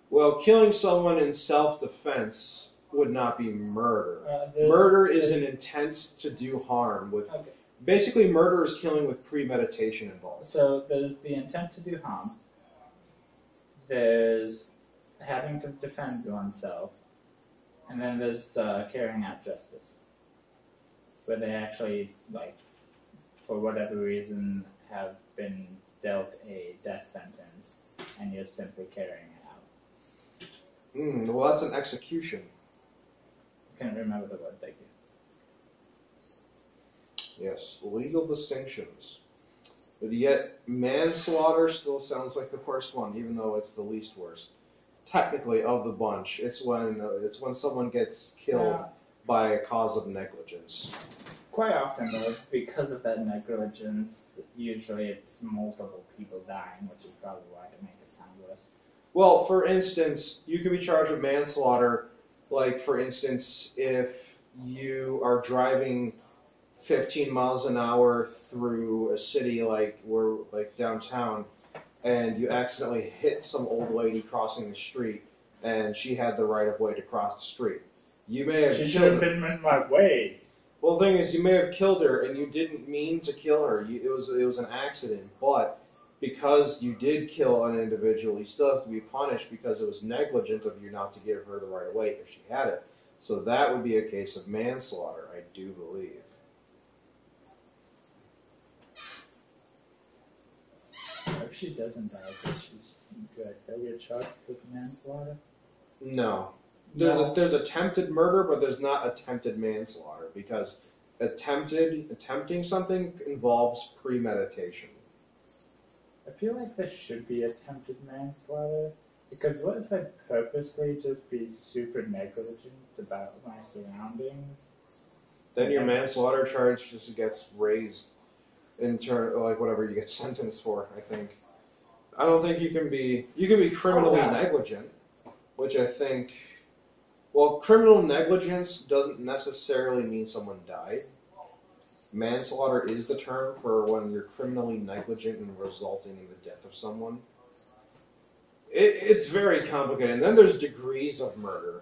Well, killing someone in self-defense would not be murder. The- Murder is an intent to do harm. With Okay. basically, murder is killing with premeditation involved. So there's the intent to do harm. There's having to defend oneself, and then there's carrying out justice, where they actually, like, for whatever reason, have been dealt a death sentence, and you're simply carrying it out. Well, that's an execution. I can't remember the word. Thank you. Yes, legal distinctions. But yet, manslaughter still sounds like the worst one, even though it's the least worst. Technically, of the bunch, it's when someone gets killed by a cause of negligence. Quite often, though, because of that negligence, usually it's multiple people dying, which is probably why they make it sound worse. Well, for instance, you can be charged with manslaughter, like, for instance, if you are driving 15 miles an hour through a city like downtown, and you accidentally hit some old lady crossing the street, and she had the right of way to cross the street. You may have She killed should have her. been in my way. Well, the thing is, you may have killed her, and you didn't mean to kill her. It was an accident, but because you did kill an individual, you still have to be punished because it was negligent of you not to give her the right of way if she had it. So that would be a case of manslaughter, I do believe. If she doesn't die, do I still get charged with manslaughter? No. No. There's attempted murder, but there's not attempted manslaughter because attempting something involves premeditation. I feel like there should be attempted manslaughter, because what if I purposely just be super negligent about my surroundings? Then your manslaughter charge just gets raised like whatever you get sentenced for, I think. I don't think you can be criminally negligent, which I think, well, criminal negligence doesn't necessarily mean someone died. Manslaughter is the term for when you're criminally negligent and resulting in the death of someone. It's very complicated. And then there's degrees of murder.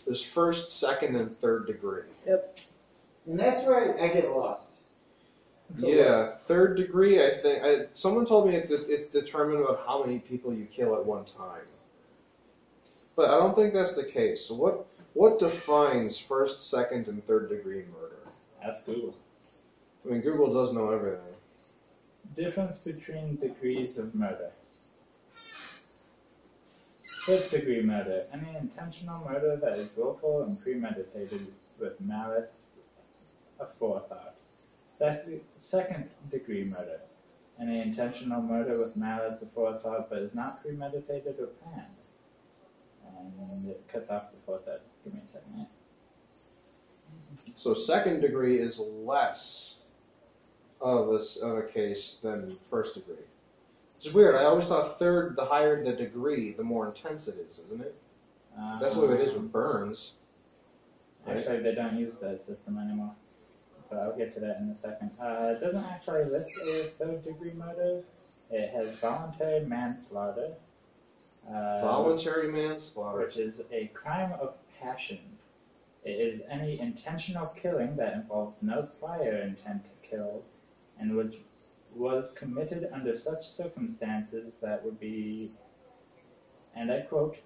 There's first, second, and third degree. And that's where I get lost. Yeah, third degree, I think. Someone told me it's determined about how many people you kill at one time. But I don't think that's the case. So what defines first, second, and third degree murder? Ask Google. I mean, Google does know everything. Difference between degrees of murder. First degree murder. Any intentional murder that is willful and premeditated with malice aforethought. Second degree murder. Any intentional murder with malice aforethought but is not premeditated or planned. And it cuts off before that. Give me a second. Yeah. So second degree is less of a case than first degree. Which is weird. I always thought third, the higher the degree, the more intense it is, isn't it? That's the way it is with burns. Right? Actually, they don't use that system anymore. But I'll get to that in a second. It doesn't actually list a third-degree murder. It has voluntary manslaughter. Voluntary manslaughter. Which is a crime of passion. It is any intentional killing that involves no prior intent to kill, and which was committed under such circumstances that would be, and I quote,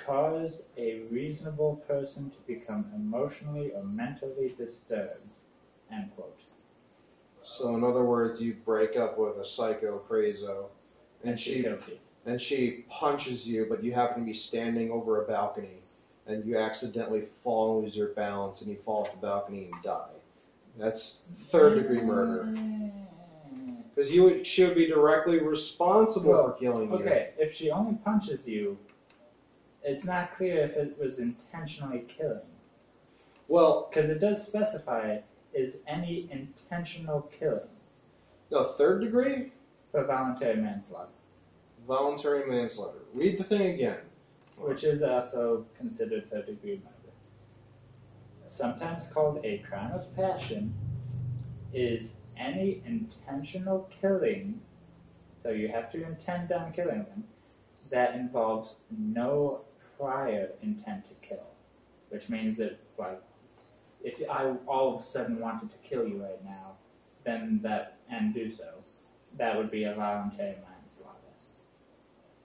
cause a reasonable person to become emotionally or mentally disturbed, end quote. So in other words, you break up with a psycho crazo, and she punches you, but you happen to be standing over a balcony, and you accidentally fall and lose your balance, and you fall off the balcony and die. That's third-degree murder. Because she would be directly responsible for killing you. Okay, if she only punches you, it's not clear if it was intentionally killing. Well, because it does specify is any intentional killing. No, third degree? For voluntary manslaughter. Voluntary manslaughter. Read the thing again. Which is also considered third degree murder. Sometimes called a crime of passion, is any intentional killing, so you have to intend on killing them, that involves no prior intent to kill. Which means that, like, if I all of a sudden wanted to kill you right now, then and do so, that would be a voluntary manslaughter.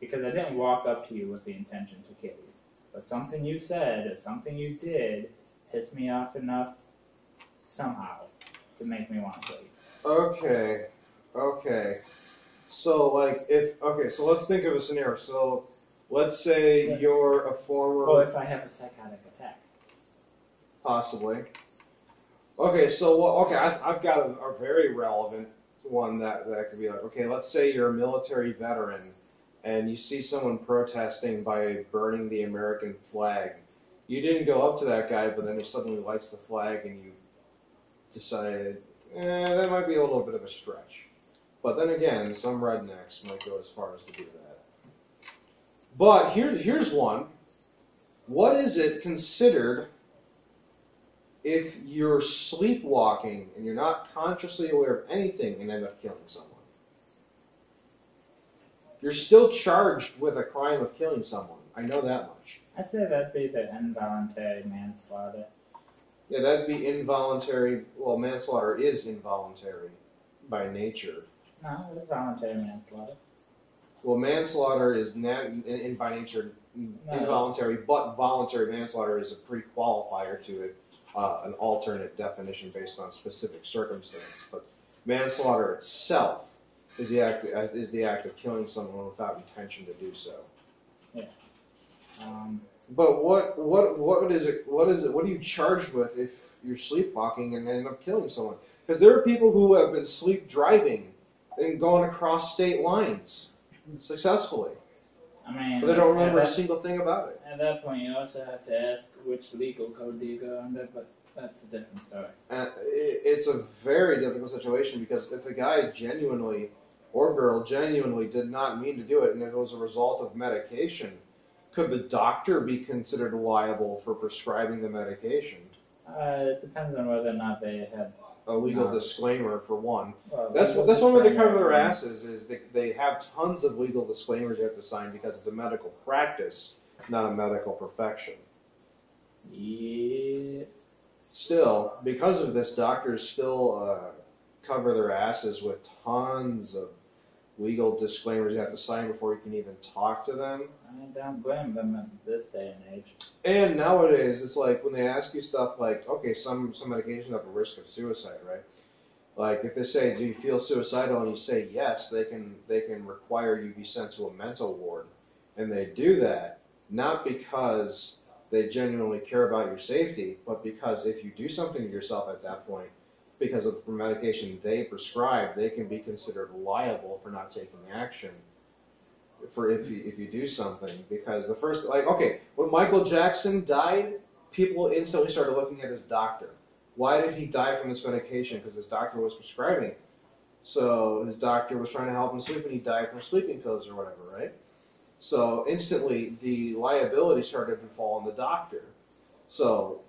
Because I didn't walk up to you with the intention to kill you. But something you said or something you did pissed me off enough somehow to make me want to kill you. Okay. So, so let's think of a scenario. So, let's say you're a former... Or if I have a psychotic attack. Possibly. Okay, I've got a very relevant one that could be like, okay, let's say you're a military veteran and you see someone protesting by burning the American flag. You didn't go up to that guy, but then he suddenly lights the flag and you decided, that might be a little bit of a stretch. But then again, some rednecks might go as far as to do that. But here's one. What is it considered if you're sleepwalking and you're not consciously aware of anything and end up killing someone? You're still charged with a crime of killing someone. I know that much. I'd say that'd be the involuntary manslaughter. Yeah, that'd be involuntary. Well, manslaughter is involuntary by nature. No, it's voluntary manslaughter. Well, manslaughter is by nature involuntary, but voluntary manslaughter is a pre-qualifier to it, an alternate definition based on specific circumstance. But manslaughter itself is the act of killing someone without intention to do so. Yeah. But what is it? What are you charged with if you're sleepwalking and end up killing someone? Because there are people who have been sleep driving and going across state lines successfully. I mean, but they don't remember a single thing about it. At that point, you also have to ask which legal code do you go under, but that's a different story. It's a very difficult situation because if the guy genuinely or girl genuinely did not mean to do it and it was a result of medication, could the doctor be considered liable for prescribing the medication? It depends on whether or not they had a legal disclaimer, for one. Well, that's one way they cover their asses, is they have tons of legal disclaimers you have to sign because it's a medical practice, not a medical perfection. Yeah. Still, because of this, doctors still cover their asses with tons of legal disclaimers you have to sign before you can even talk to them. I don't blame them at this day and age. And nowadays, it's like when they ask you stuff like, okay, some medications have a risk of suicide, right? Like if they say, do you feel suicidal, and you say yes, they can require you be sent to a mental ward. And they do that not because they genuinely care about your safety, but because if you do something to yourself at that point, because of the medication they prescribe, they can be considered liable for not taking action for if you do something. Because the first, when Michael Jackson died, people instantly started looking at his doctor. Why did he die from this medication? Because his doctor was prescribing it. So his doctor was trying to help him sleep, and he died from sleeping pills or whatever, right? So instantly, the liability started to fall on the doctor. So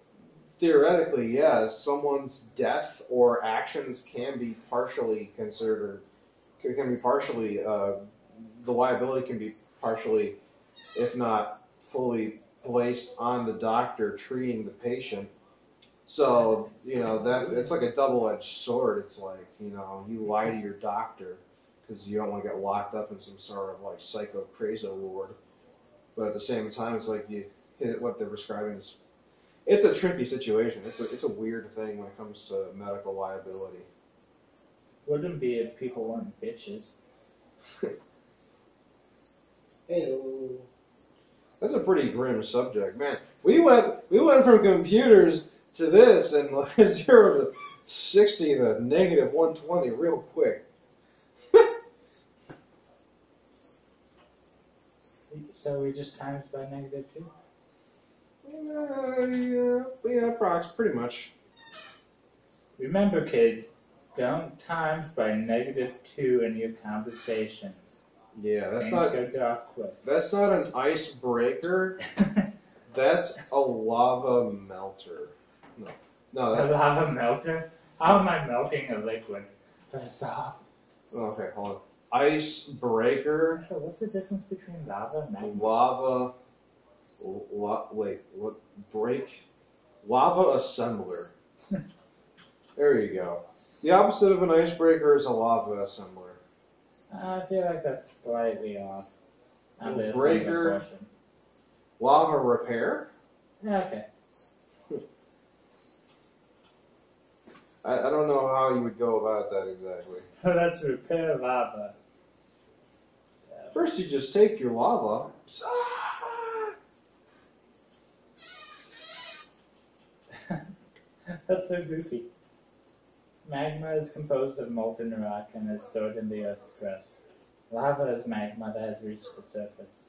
theoretically, yes, someone's death or actions can be partially considered, can be partially, the liability can be partially, if not fully, placed on the doctor treating the patient. So, that it's like a double-edged sword. It's like, you lie to your doctor because you don't want to get locked up in some sort of like psycho crazy ward. But at the same time, it's like what they're prescribing is, it's a tricky situation. It's a weird thing when it comes to medical liability. Wouldn't be if people weren't bitches. Hey, That's a pretty grim subject, man. We went from computers to this and 0 to 60 to negative 120 real quick. So we just times by -2? Yeah, pretty much. Remember, kids, don't times by -2 in your conversations. Yeah, that's Things not go dark quick. that's not an icebreaker. That's a lava melter. No, A lava melter? How am I melting a liquid? That's off. Okay, hold on. Icebreaker, So what's the difference between lava and magma? lava. Wait, what? Lava assembler. There you go. The opposite of an icebreaker is a lava assembler. I feel like that's slightly off. On the Breaker. assembly portion. Lava repair? Yeah, okay. I don't know how you would go about that exactly. Let's repair lava. First, you just take your lava. That's so goofy. Magma is composed of molten rock and is stored in the Earth's crust. Lava is magma that has reached the surface.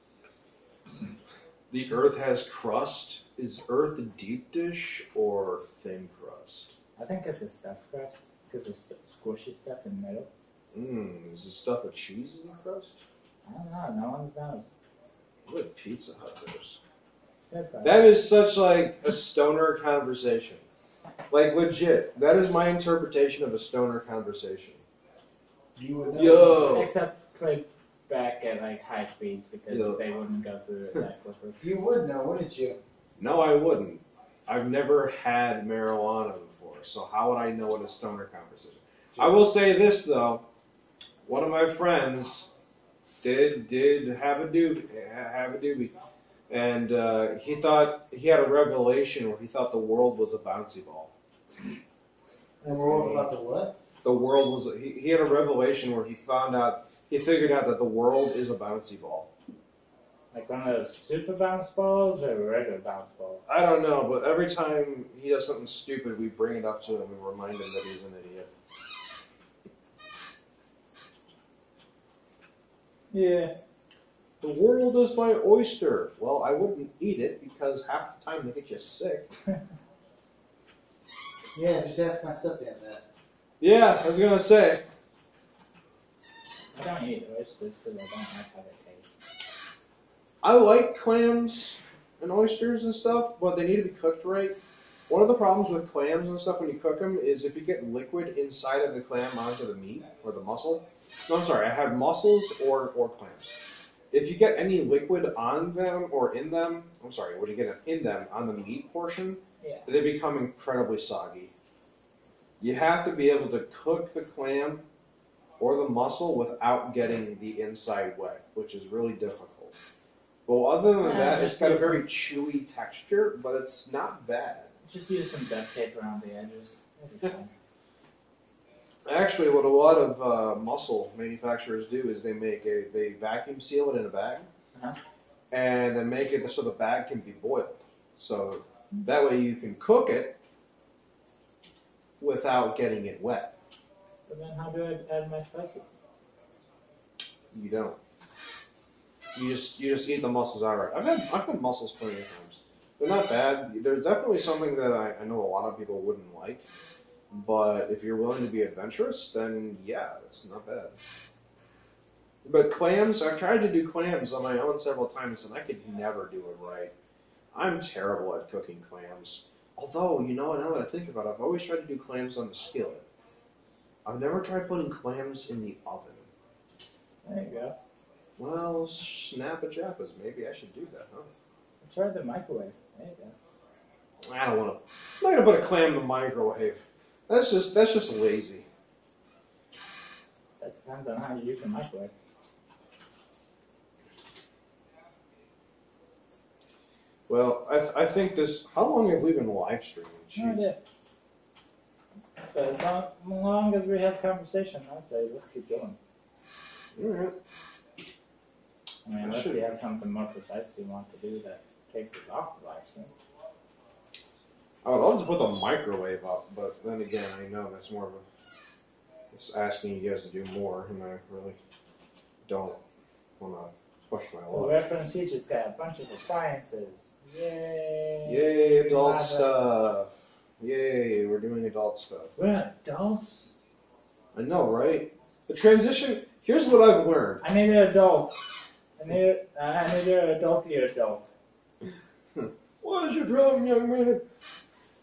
The Earth has crust. Is Earth a deep dish or thin crust? I think it's a stuffed crust because it's squishy stuff in the middle. Is the stuff of cheese in the crust? I don't know. No one knows. What a Pizza Hut is. Good crust. That is such like a stoner conversation. Like legit. That is my interpretation of a stoner conversation. you would know. Yo. Except play back at like high speeds because Yeah. they wouldn't go through it that quickly. You would know, wouldn't you? No, I wouldn't. I've never had marijuana before, so how would I know what a stoner conversation? I will say this though. One of my friends did have a doobie, and he thought he had a revelation where he thought the world was a bouncy ball. The world about the what? The world was he had a revelation where he figured out that the world is a bouncy ball. Like one of those super bounce balls or a regular bounce ball? I don't know, but every time he does something stupid, we bring it up to him and remind him that he's an idiot. Yeah. The world is my oyster. Well, I wouldn't eat it because half the time they get you sick. Yeah, just ask my stepdad that. Yeah, I was gonna say. I don't eat oysters because I don't like how they taste. I like clams and oysters and stuff, but they need to be cooked right. One of the problems with clams and stuff when you cook them is if you get liquid inside of the clam onto the meat or the mussel. No, I'm sorry, I have mussels or clams. If you get any liquid on them or in them, I'm sorry, when you get it in them on the meat portion, Yeah. they become incredibly soggy. You have to be able to cook the clam or the mussel without getting the inside wet, which is really difficult. Well, other than that, it's got a very chewy texture, but it's not bad. Just use some duct tape around the edges. It'll be fine. Actually, what a lot of mussel manufacturers do is they vacuum seal it in a bag, Uh-huh. and then make it so the bag can be boiled. So that way you can cook it without getting it wet. But then how do I add my spices? You don't. You just eat the mussels outright. I've had mussels plenty of times. They're not bad. They're definitely something that I know a lot of people wouldn't like. But if you're willing to be adventurous, then yeah, it's not bad. But clams, I've tried to do clams on my own several times, and I could never do it right. I'm terrible at cooking clams. Although, now that I think about it, I've always tried to do clams on the skillet. I've never tried putting clams in the oven. There you go. Well, snappa jappas. Maybe I should do that, huh? Try the microwave. There you go. I don't want to. I'm not gonna put a clam in the microwave. That's just lazy. That depends on how you use the microwave. Well, I think this. How long have we been live streaming? No idea. But as long as we have conversation, I say let's keep going. Alright. I mean, unless you have something more precise you want to do that takes us off the live stream. I would love to put the microwave up, but then again, I know that's more of a. It's asking you guys to do more, and I really don't want to push my For luck. reference, he just got a bunch of appliances. Yay! Yay, adult Love it. stuff. Yay, we're doing adult stuff. We're adults. I know, right? The transition. Here's what I've learned. I need an adult. I need an adulty adult. What is your problem, young man?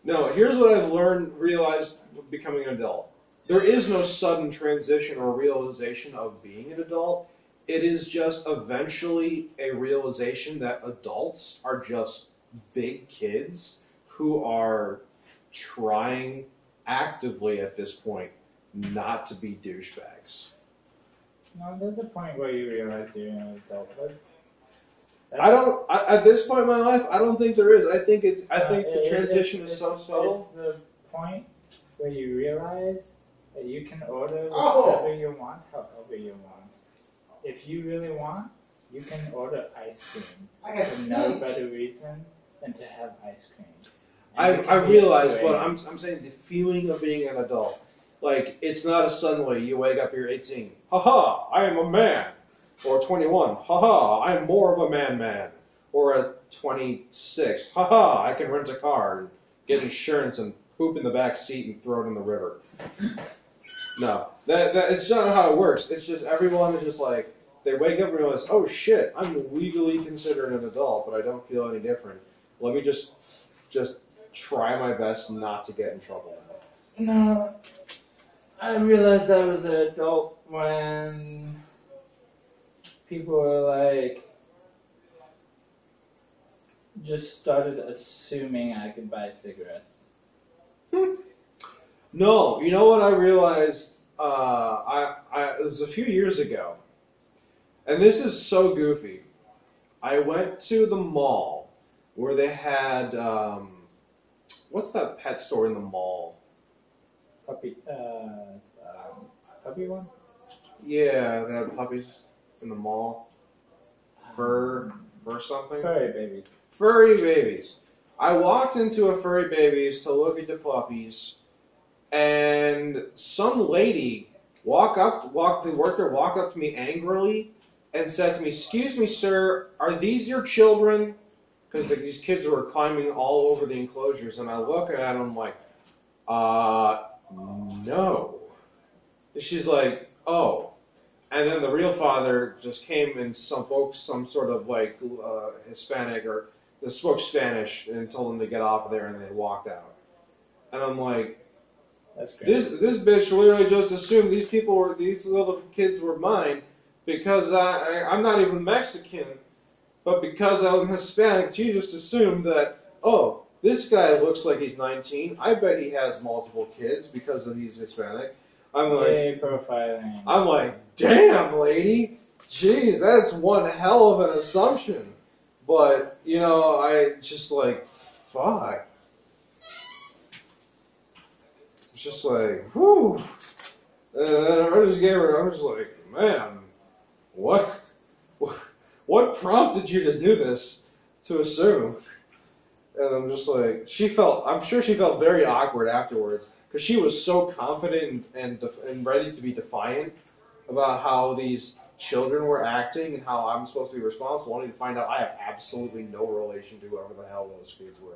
No, here's what I've realized becoming an adult. There is no sudden transition or realization of being an adult. It is just eventually a realization that adults are just big kids who are trying actively at this point not to be douchebags. No, there's a point where you realize you're an adult. At this point in my life, I don't think there is. I think the transition is so subtle. It's the point where you realize that you can order Oh. whatever you want, however you want. If you really want, you can order ice cream. I got For no snaked. better reason than to have ice cream. I And it can be realize, a but way- I'm saying the feeling of being an adult. Like, it's not a suddenly you wake up, you're 18. Haha, I am a man. Or 21. Haha, I am more of a man. Or a 26. Haha, I can rent a car and get insurance and poop in the back seat and throw it in the river. No, that it's not how it works. It's just everyone is just like, they wake up and realize, oh shit, I'm legally considered an adult, but I don't feel any different. Let me just try my best not to get in trouble. No, I realized I was an adult when people were like, just started assuming I could buy cigarettes. No, you know what I realized? It was a few years ago, and this is so goofy. I went to the mall where they had what's that pet store in the mall? Puppy one? Yeah, they have puppies in the mall. Fur something. Furry babies. Furry babies. I walked into a furry babies to look at the puppies, and some lady walked up to me angrily and said to me, "Excuse me, sir, are these your children?" Because these kids were climbing all over the enclosures, and I look at them like, no. And she's like, oh. And then the real father just came and spoke some sort of like Hispanic or spoke Spanish and told them to get off of there, and they walked out. And I'm like, That's great. this bitch literally just assumed these little kids were mine because I'm not even Mexican, but because I'm Hispanic, she just assumed that, oh, this guy looks like he's 19. I bet he has multiple kids because he's Hispanic. I'm like, Yay, profiling. I'm like, damn, lady. Jeez, that's one hell of an assumption. But, I just like, fuck. It's just like, whew. And then I was like, man, what prompted you to do this, to assume? And I'm just like, I'm sure she felt very awkward afterwards, because she was so confident and ready to be defiant about how these children were acting and how I'm supposed to be responsible, only to find out I have absolutely no relation to whoever the hell those kids were.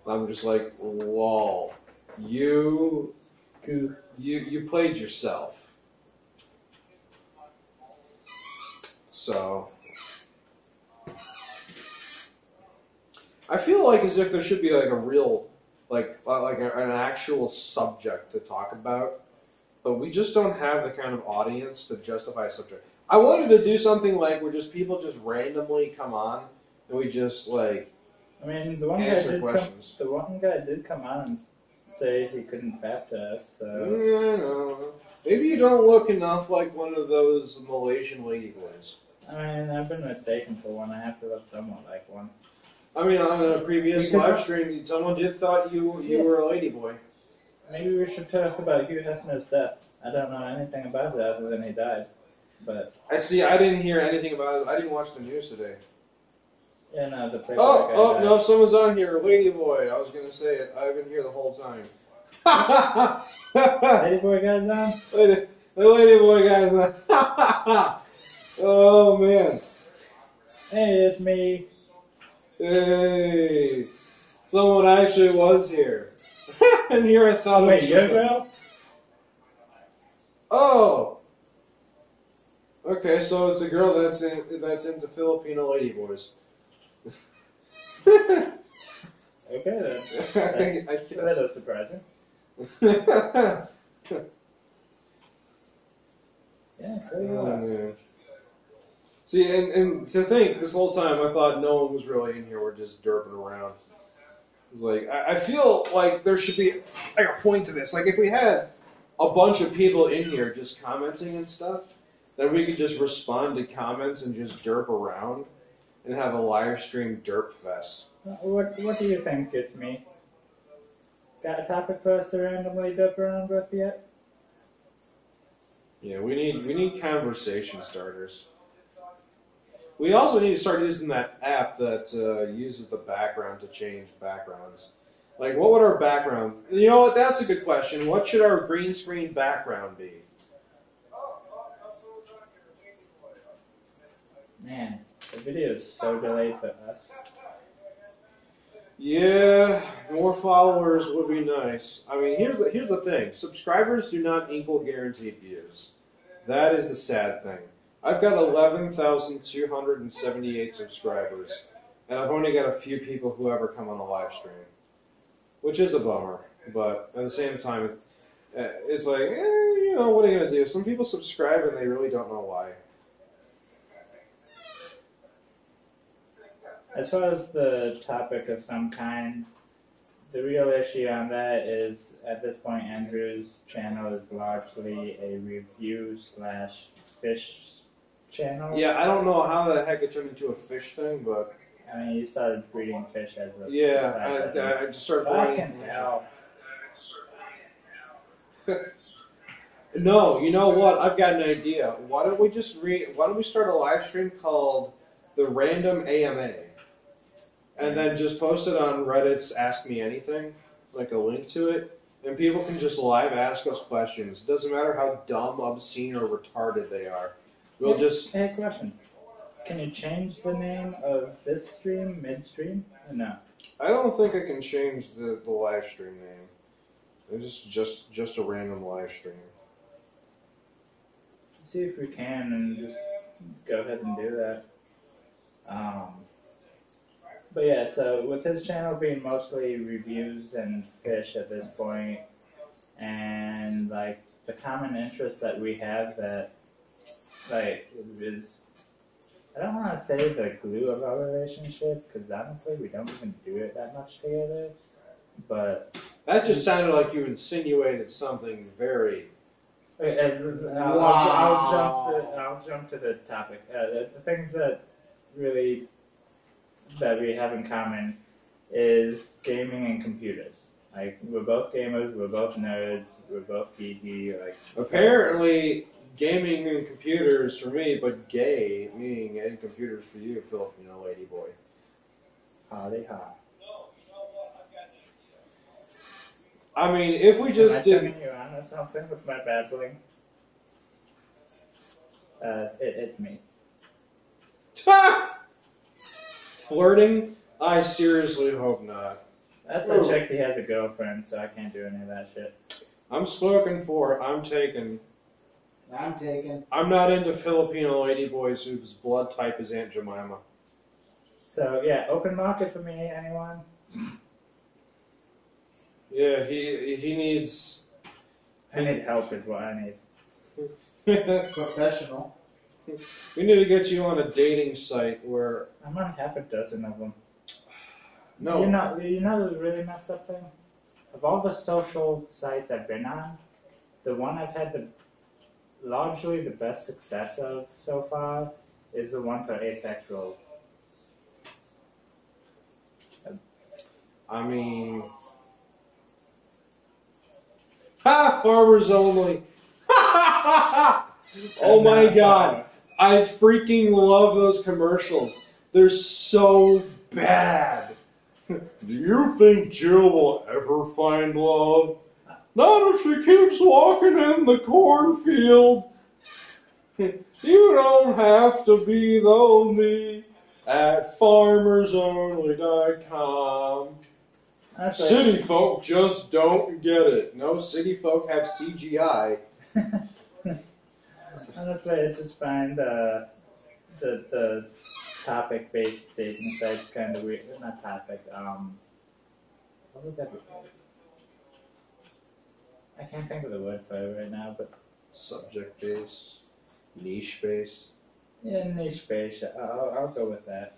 And I'm just like, whoa. You played yourself. So I feel like as if there should be like a real, an actual subject to talk about, but we just don't have the kind of audience to justify a subject. I wanted to do something like where just people just randomly come on and we just like I mean, the one answer questions. The one guy did come on and say he couldn't fap test. So. No. Maybe you don't look enough like one of those Malaysian ladyboys. I mean, I've been mistaken for one. I have to look somewhat like one. I mean, on a previous live stream, someone did thought you were a ladyboy. Maybe we should talk about Hugh Hefner's death. I don't know anything about it other than he died. But I didn't hear anything about it. I didn't watch the news today. Yeah, no, the Playboy guy died. No, someone's on here. Ladyboy. I was going to say it. I've been here the whole time. Ladyboy guy's on? The ladyboy guy's on. Oh, man. Hey, it's me. Hey. Someone actually was here. And here I thought Wait, it was your girl? Oh. Okay, so it's a girl that's into Filipino ladyboys. Okay, then. That is surprising. Yeah, so you are. Man. See, and to think, this whole time I thought no one was really in here, we're just derping around. It's like, I feel like there should be like a point to this. Like, if we had a bunch of people in here just commenting and stuff, then we could just respond to comments and just derp around and have a live stream derp fest. What do you think, it's me? Got a topic for us to randomly derp around with yet? Yeah, we need conversation starters. We also need to start using that app that uses the background to change backgrounds. Like, what would our background... You know what? That's a good question. What should our green screen background be? Man, the video is so delayed for us. Yeah, more followers would be nice. I mean, here's the thing. Subscribers do not equal guaranteed views. That is the sad thing. I've got 11,278 subscribers, and I've only got a few people who ever come on the live stream, which is a bummer. But at the same time, it's like, you know, what are you going to do? Some people subscribe and they really don't know why. As far as the topic of some kind, the real issue on that is, at this point, Andrew's channel is largely a review/fish channel. Yeah, I don't know how the heck it turned into a fish thing, but... I mean, you started breeding fish as a... Yeah, I just started breeding Fucking hell. No, you know what? I've got an idea. Why don't we start a live stream called The Random AMA? And then just post it on Reddit's Ask Me Anything, like a link to it, and people can just live ask us questions. Doesn't matter how dumb, obscene, or retarded they are. We'll just... Hey, question. Can you change the name of this stream mid-stream, or no? I don't think I can change the live stream name. It's just a random live stream. See if we can, and just go ahead and do that. But yeah, so with his channel being mostly reviews and fish at this point, and like the common interest that we have that like is, I don't want to say the glue of our relationship, because honestly we don't even do it that much together, but... That just sounded like you insinuated something very... I'll jump to the topic. The things that really... that we have in common is gaming and computers. Like, we're both gamers, we're both nerds, we're both geeky, like... Apparently, gaming and computers for me, but gay, meaning and computers for you, Filipino ladyboy. Howdy ha. I mean, if we just did... Am I turning you on or something with my babbling? It's me. Flirting? I seriously hope not. That's I checked he has a girlfriend, so I can't do any of that shit. I'm spoken for. I'm taken. I'm taken. I'm not into Filipino ladyboys whose blood type is Aunt Jemima. So yeah, open market for me. Anyone? Yeah, he needs. I need help, is what I need. Professional. We need to get you on a dating site where. I'm on half a dozen of them. No. You know the really messed up thing? Of all the social sites I've been on, the one I've had largely the best success of so far is the one for asexuals. I mean. Ha! Farmers only! Oh my god! I freaking love those commercials. They're so bad. Do you think Jill will ever find love? Not if she keeps walking in the cornfield. You don't have to be lonely at farmersonly.com. City folk just don't get it. No, city folk have CGI. Honestly, I just find the topic-based dating sites kind of weird. Not topic. What would that be? I can't think of the word for it right now, but Subject based, niche based. yeah, niche based. I'll go with that.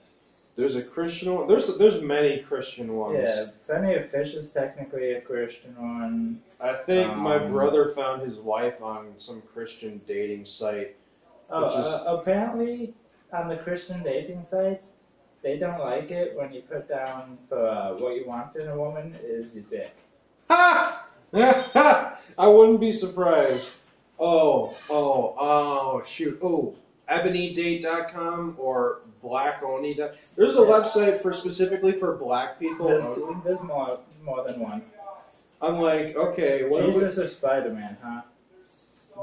There's a Christian one. There's many Christian ones. Yeah, Plenty of Fish is technically a Christian one. I think my brother found his wife on some Christian dating site. Apparently, on the Christian dating sites, they don't like it when you put down for what you want in a woman is your dick. Ha! I wouldn't be surprised. Oh, shoot. Oh, ebonydate.com or blackoni.com. There's a website specifically for black people. There's more than one. I'm like, okay, what Jesus or Spider-Man, huh?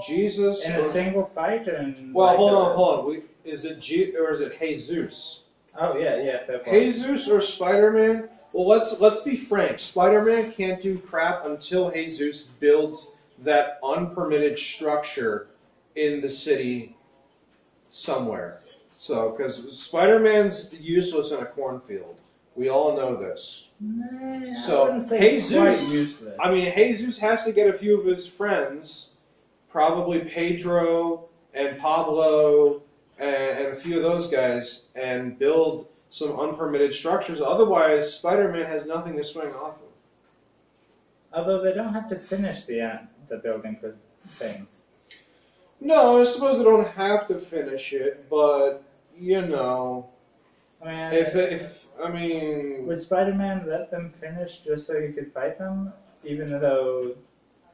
Jesus in a single fight and well, hold on. Is it or is it Jesus? Oh yeah. Jesus or Spider-Man? Well, let's be frank. Spider-Man can't do crap until Jesus builds that unpermitted structure in the city somewhere. So, because Spider-Man's useless in a cornfield. We all know this. So, Jesus, I mean, Jesus has to get a few of his friends, probably Pedro and Pablo and a few of those guys, and build some unpermitted structures. Otherwise, Spider-Man has nothing to swing off of. Although they don't have to finish the building for things. No, I suppose they don't have to finish it, but you know, I mean, would Spider-Man let them finish just so he could fight them, even though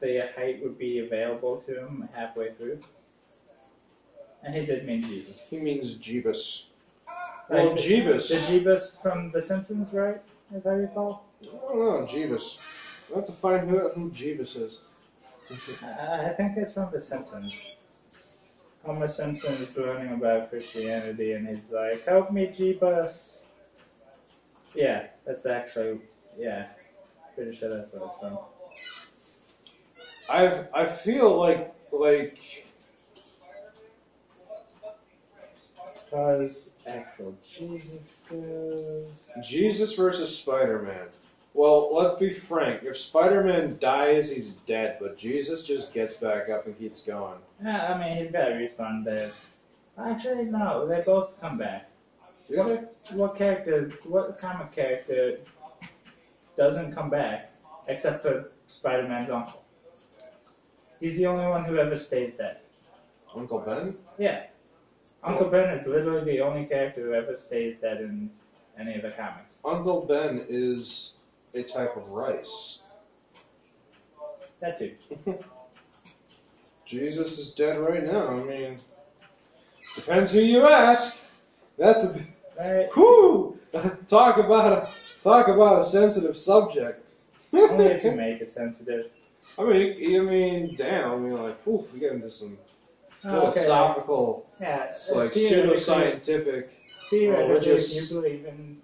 the height would be available to him halfway through? And he did mean Jesus. He means Jeebus. Like well, Jeebus. The Jeebus from The Simpsons, right? If I recall. I don't know, Jeebus. I have to find who Jeebus is. I think it's from The Simpsons. Homer Simpson is learning about Christianity, and he's like, "Help me, Jeebus." Yeah, that's actually pretty sure that's what it's from. I feel like Because actual Jesus goes. Jesus versus Spider-Man. Well, let's be frank. If Spider-Man dies, he's dead, but Jesus just gets back up and keeps going. Yeah, I mean, he's got to respawn there. Actually, no, they both come back. Really? What comic character doesn't come back, except for Spider-Man's uncle? He's the only one who ever stays dead. Uncle Ben? Yeah. Uncle Ben is literally the only character who ever stays dead in any of the comics. Uncle Ben is a type of rice. That too. Jesus is dead right now. I mean, depends who you ask. That's a right. Whoo! Talk about a sensitive subject. Only if you make it sensitive. I mean, damn. I mean, like, whew, we get into some philosophical, yeah, like pseudoscientific, theoretically, religious. if you believe in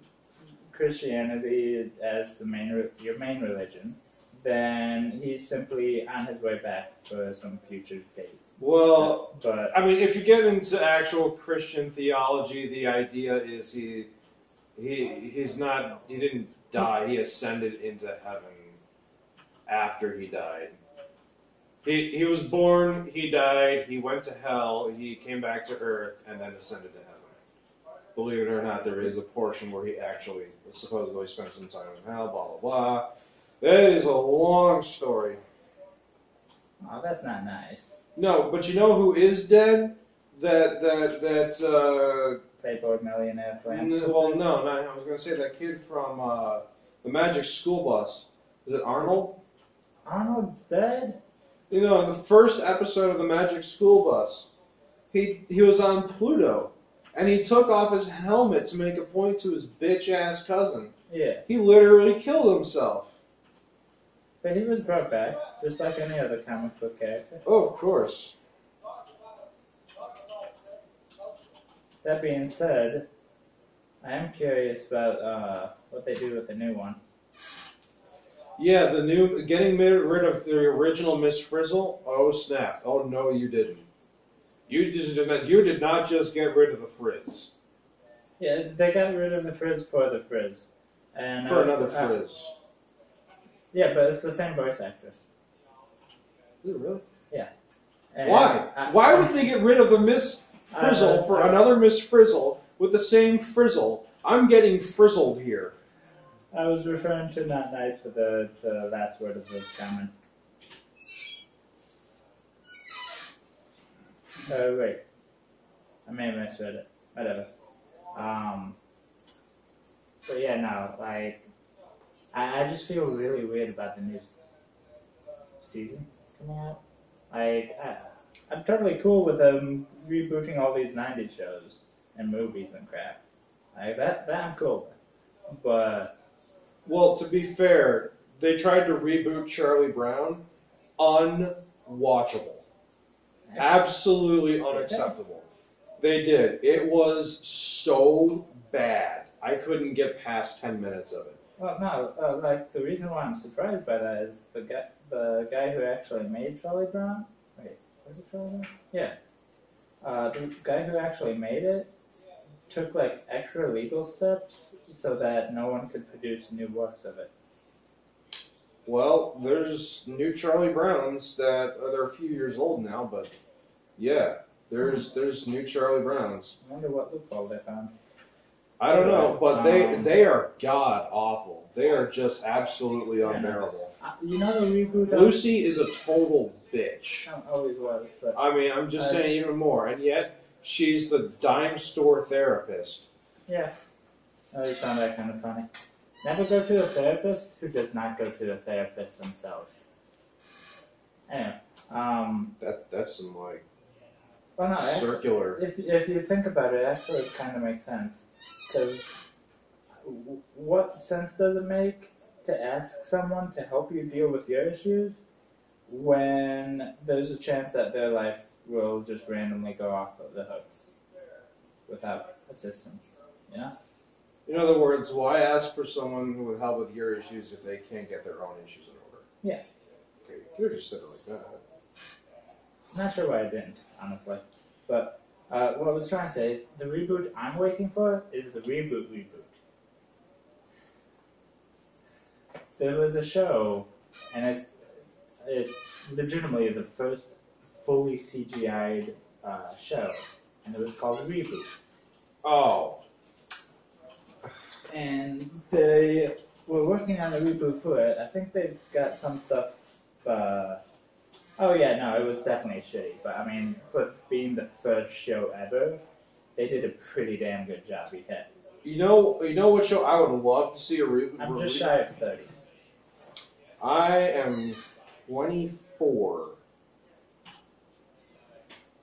Christianity as your main religion, then he's simply on his way back for some future date. Well, but I mean, if you get into actual Christian theology, the idea is he didn't die. He ascended into heaven after he died. He was born, he died, he went to hell, he came back to earth, and then ascended to heaven. Believe it or not, there is a portion where he actually supposedly spent some time in hell, blah, blah, blah. That is a long story. Oh, that's not nice. No, but you know who is dead? Playboy millionaire friend. Well, no, I was going to say that kid from the Magic School Bus. Is it Arnold? Arnold's dead? You know, in the first episode of the Magic School Bus, he was on Pluto, and he took off his helmet to make a point to his bitch-ass cousin. Yeah. He literally killed himself. But he was brought back, just like any other comic book character. Oh, of course. That being said, I am curious about what they do with the new one. Yeah, getting rid of the original Miss Frizzle. Oh snap! Oh no, you didn't. You did not just get rid of the Frizz. Yeah, they got rid of the Frizz for the Frizz, and for another Frizz. Yeah, but it's the same voice actress. Is it really? Yeah. And why? Why would they get rid of the Miss Frizzle for another Miss Frizzle with the same Frizzle? I'm getting frizzled here. I was referring to not nice for the last word of this comment. Oh, wait. I may have misread it. Whatever. But yeah, no, like, I just feel really weird about the new season coming out. Like, I'm totally cool with them rebooting all these 90s shows and movies and crap. Like, that I'm cool with. But... Well, to be fair, they tried to reboot Charlie Brown. Unwatchable. Absolutely unacceptable. They did. It was so bad. I couldn't get past 10 minutes of it. Well, no, like, the reason why I'm surprised by that is the guy who actually made Charlie Brown. Wait, was it Charlie Brown? Yeah. The guy who actually made it took, like, extra legal steps so that no one could produce new works of it. Well, there's new Charlie Browns that they're a few years old now, but yeah, there's new Charlie Browns. I wonder what loophole they found. I don't know, but they are god awful. They are just absolutely unbearable. You know the reboot of... Lucy is a total bitch. Always was, but... I mean, I'm just saying even more, and yet she's the dime store therapist. Yeah. I always found that kind of funny. Never go to a therapist who does not go to the therapist themselves. Anyway, that's some, like, well, no, circular... If you think about it, actually it kind of makes sense. Because what sense does it make to ask someone to help you deal with your issues when there's a chance that their life will just randomly go off of the hooks without assistance, you know? In other words, why ask for someone who will help with your issues if they can't get their own issues in order? Yeah. Okay, you could have just said it like that. I'm not sure why I didn't, honestly. But what I was trying to say is the reboot I'm waiting for is the reboot. There was a show, and it's legitimately the first fully CGI'd show, and it was called Reboot. Oh. And they were working on a reboot for it. I think they've got some stuff. Oh yeah, no, it was definitely shitty. But I mean, for being the first show ever, they did a pretty damn good job. You know what show I would love to see a reboot? I'm just shy of 30. I am 24.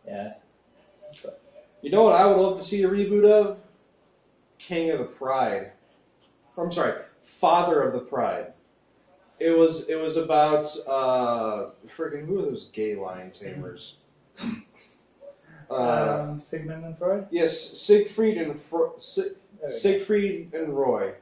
Yeah. You know what I would love to see a reboot of? King of the Pride. I'm sorry, Father of the Pride. It was about friggin' who are those gay lion tamers? Sigmund and Freud? Yes, Siegfried and Roy.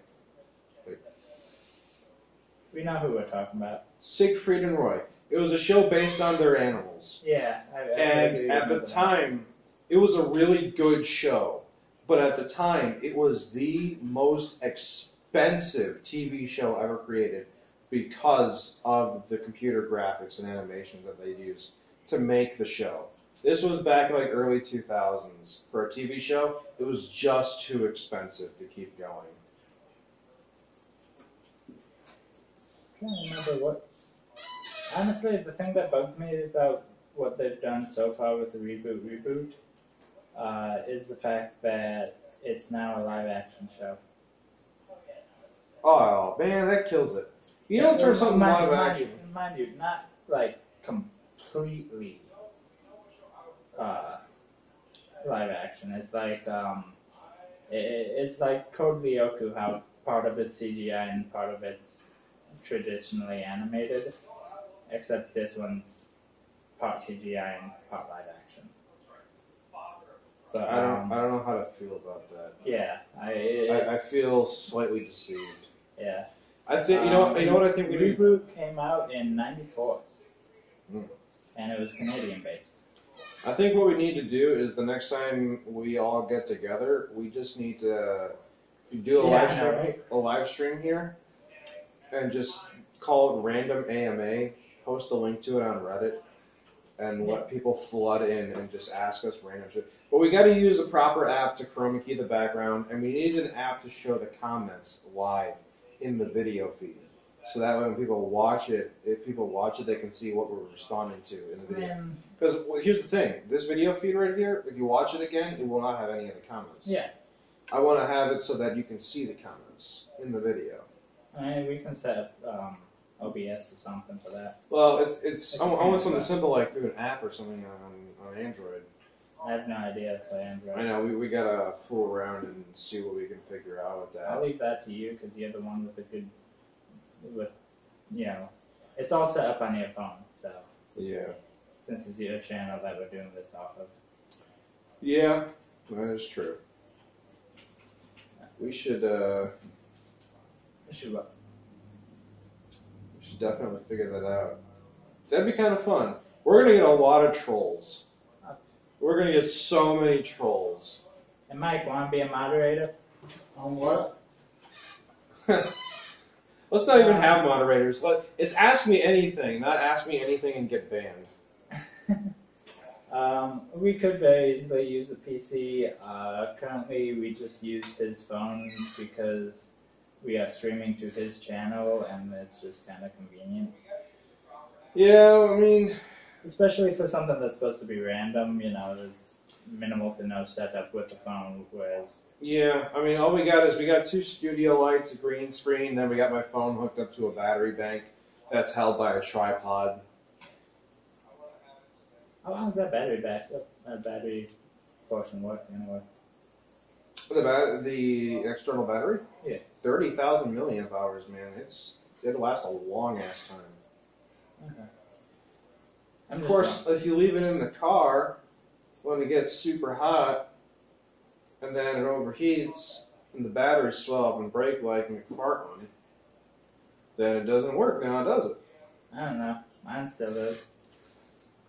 We know who we're talking about. Siegfried and Roy. It was a show based on their animals. Yeah. And at the time, it was a really good show. But at the time, it was the most expensive TV show ever created because of the computer graphics and animations that they used to make the show. This was back in like early 2000s. For a TV show, it was just too expensive to keep going. I can't remember what. Honestly, the thing that bugs me about what they've done so far with the reboot, is the fact that it's now a live action show. Oh man, that kills it. You don't turn something live action. Mind you, not like completely live action. It's like it's like Code Lyoko, how part of it's CGI and part of it's traditionally animated, except this one's part CGI and part live action. But I don't know how to feel about that. yeah, I feel slightly deceived. yeah. I think you know what I think we do. Reboot came out in '94, Mm. and it was Canadian based. I think what we need to do is the next time we all get together, we just need to do a live stream here, and just call it random AMA. Post a link to it on Reddit, and let people flood in and just ask us random shit. But we got to use a proper app to chroma key the background, and we need an app to show the comments live in the video feed. So that way when people watch it, if people watch it, they can see what we're responding to in the video. Because here's the thing, this video feed right here, if you watch it again, it will not have any of the comments. Yeah. I want to have it so that you can see the comments in the video. I mean, we can set up OBS or something for that. Well, I want something simple like through an app or something on Android. I have no idea for Android. I know, we gotta fool around and see what we can figure out with that. I'll leave that to you because you're the one with the good, it's all set up on your phone, so. Yeah. Since it's your channel that we're doing this off of. Yeah, that is true. We should what? We should definitely figure that out. That'd be kind of fun. We're gonna get a lot of trolls. We're gonna get so many trolls. And Mike, want to be a moderator? On what? Let's not even have moderators. It's ask me anything, not ask me anything and get banned. We could very easily use a PC. Currently, we just use his phone because we are streaming to his channel, and it's just kind of convenient. Yeah, I mean, especially for something that's supposed to be random, there's minimal to no setup with the phone, whereas... Yeah, I mean, all we got is we got 2 studio lights, a green screen, then we got my phone hooked up to a battery bank that's held by a tripod. How long does that battery portion work anyway? The external battery? Yeah. 30,000 milliamp hours, man. It'll last a long ass time. Okay. Of course, if you leave it in the car, when it gets super hot, and then it overheats, and the batteries swell up and break like McFartland, then it doesn't work now, does it? I don't know. Mine still does.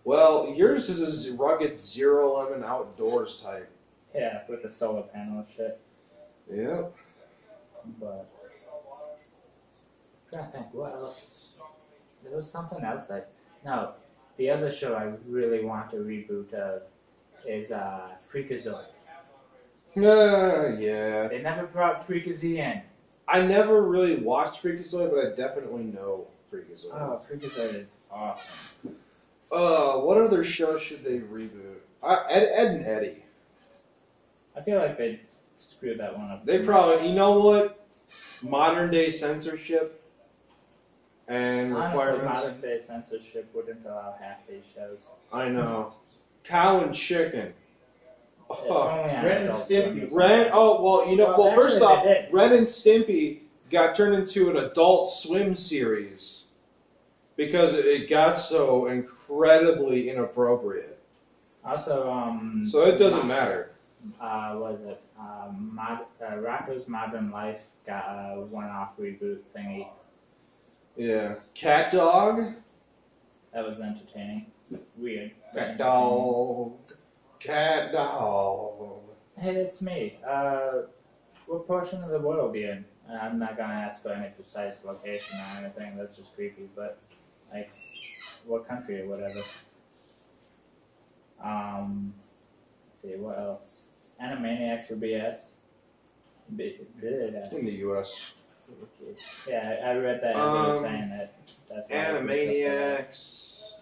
Well, yours is a rugged 0-11 outdoors type. Yeah, with the solar panel and shit. Yep. But I'm trying to think, what else? There was something else no, the other show I really want to reboot of is Freakazoid. Yeah. They never brought Freakazoid in. I never really watched Freakazoid, but I definitely know Freakazoid. Oh, Freakazoid is awesome. What other show should they reboot? Ed and Eddie. I feel like they screwed that one up. They probably, you know what? Modern day censorship and requirements. Honestly, modern day censorship wouldn't allow half these shows. I know. Cow and chicken. Ren and Stimpy. First off, Ren and Stimpy got turned into an Adult Swim series because it got so incredibly inappropriate. Also, so it doesn't matter. What is it? Rocko's Modern Life got a one-off reboot thingy. Yeah. Cat dog. That was entertaining. Weird. Cat dog. Cat dog. Hey, it's me. What portion of the world are you in? I'm not gonna ask for any precise location or anything. That's just creepy. But like, what country or whatever. Let's see what else. Animaniacs for BS. In the U.S. Yeah, I read that. They were saying that. That's why Animaniacs.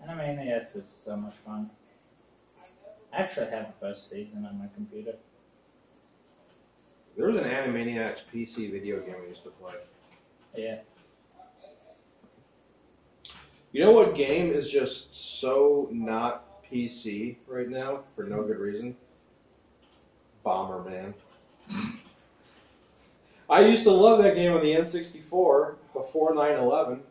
Animaniacs was so much fun. I actually have the first season on my computer. There was an Animaniacs PC video game we used to play. Yeah. You know what game is just so not PC right now for no good reason? Bomberman. I used to love that game on the N64 before 9/11.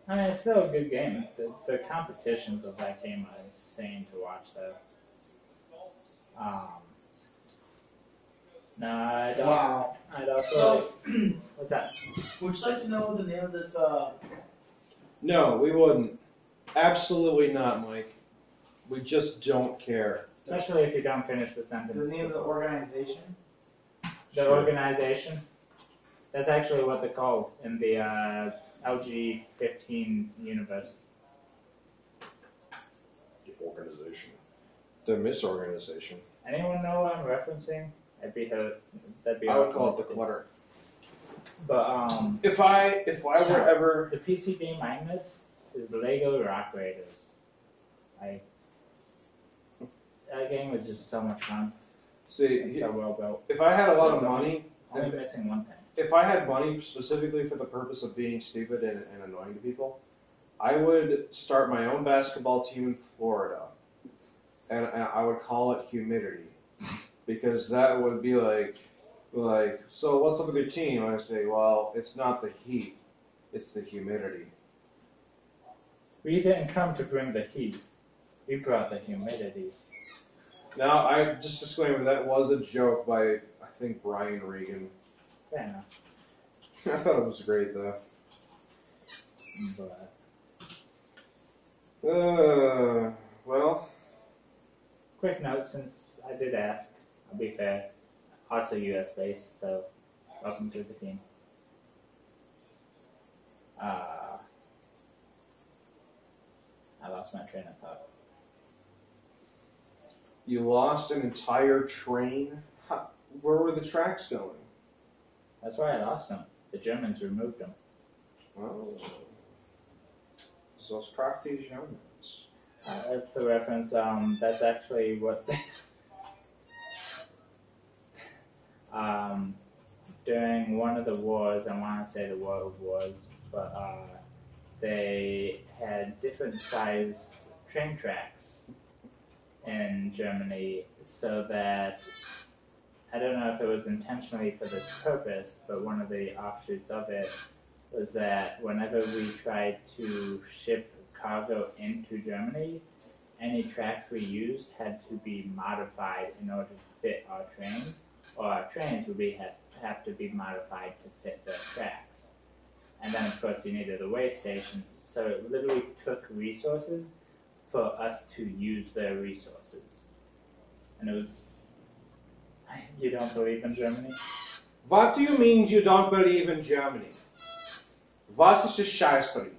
I mean, it's still a good game. The competitions of that game are insane to watch, though. No, I don't. Wow. I'd also. So, What's that? would you like to know the name of this? No, we wouldn't. Absolutely not, Mike. We just don't care. Especially if you don't finish the sentence. The name of the organization? The Sure. organization. That's actually what they're called in the LG-15 universe. The organization. The misorganization. Anyone know what I'm referencing? That'd be I would awesome. call it the clutter. But If I were ever the PC game I miss is the Lego Rock Raiders. That game was just so much fun. see, And so well built. if I had a lot of money, Only missing one thing. if I had money specifically for the purpose of being stupid and annoying to people, I would start my own basketball team in Florida, and I would call it Humidity, because that would be like, so what's up with your team? I say, well, it's not the heat, it's the humidity. We didn't come to bring the heat. We brought the humidity. Now, I just disclaimer, that was a joke by, I think, Brian Regan. Fair enough. I thought it was great, though. But Well, quick note, since I did ask, I'll be fair. Also US based, so welcome to the team. I lost my train of thought. you lost an entire train? Where were the tracks going? That's why I lost them. The Germans removed them. Well, those crafty Germans. For reference, that's actually what they, during one of the wars, I want to say the World Wars, but they had different size train tracks in Germany, so that I don't know if it was intentionally for this purpose, but one of the offshoots of it was that whenever we tried to ship cargo into Germany, any tracks we used had to be modified in order to fit our trains, or our trains would have to be modified to fit their tracks. And then, of course, you needed a way station, so it literally took resources for us to use their resources. And it was... You don't believe in Germany? What do you mean you don't believe in Germany? Was ist die Scheiße?